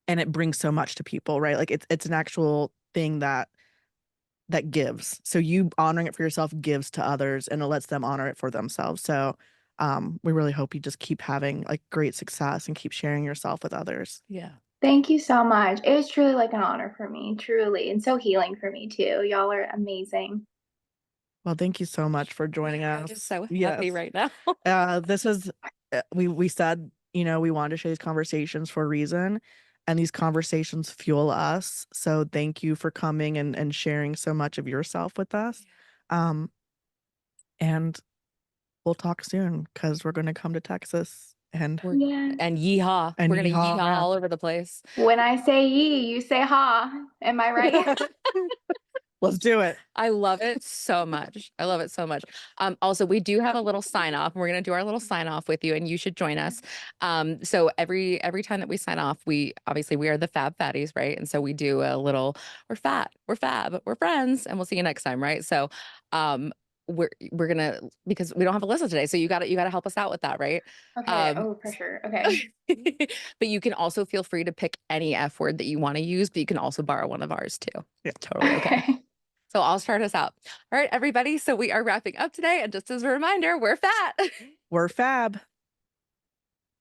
it brings so much to people, right? Like it's an actual thing that gives. So you honoring it for yourself gives to others, and it lets them honor it for themselves. So we really hope you just keep having like great success and keep sharing yourself with others. Yeah. Thank you so much. It was truly like an honor for me, truly, and so healing for me too. Y'all are amazing. Well, thank you so much for joining I'm just us. so happy Yes. right now. This is we said, we wanted to share these conversations for a reason, and these conversations fuel us. So thank you for coming and sharing so much of yourself with us. Um, and we'll talk soon because we're going to come to Texas and We're Yeah. and yeehaw. We're gonna yeehaw. yeehaw all over the place. When I say ye, you say ha. Am I right? Let's do it. I love it so much. I love it so much. Also, we do have a little sign off. We're gonna do our little sign off with you, and you should join us. So every time that we sign off, we are the Fab Fatties, right? And so we do a little. We're fat. We're fab. We're friends, and we'll see you next time, right? So, we're gonna because we don't have a list today, so you gotta help us out with that, right? Okay. Um, Oh, for sure. Okay. but you can also feel free to pick any F word that you want to use, but you can also borrow one of ours too. Yeah. It's totally okay. So I'll start us out. All right, everybody. So we are wrapping up today. And just as a reminder, we're fat. We're Fab.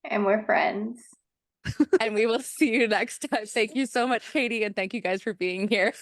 And we're friends. And we will see you next time. Thank you so much, Katie. And thank you guys for being here.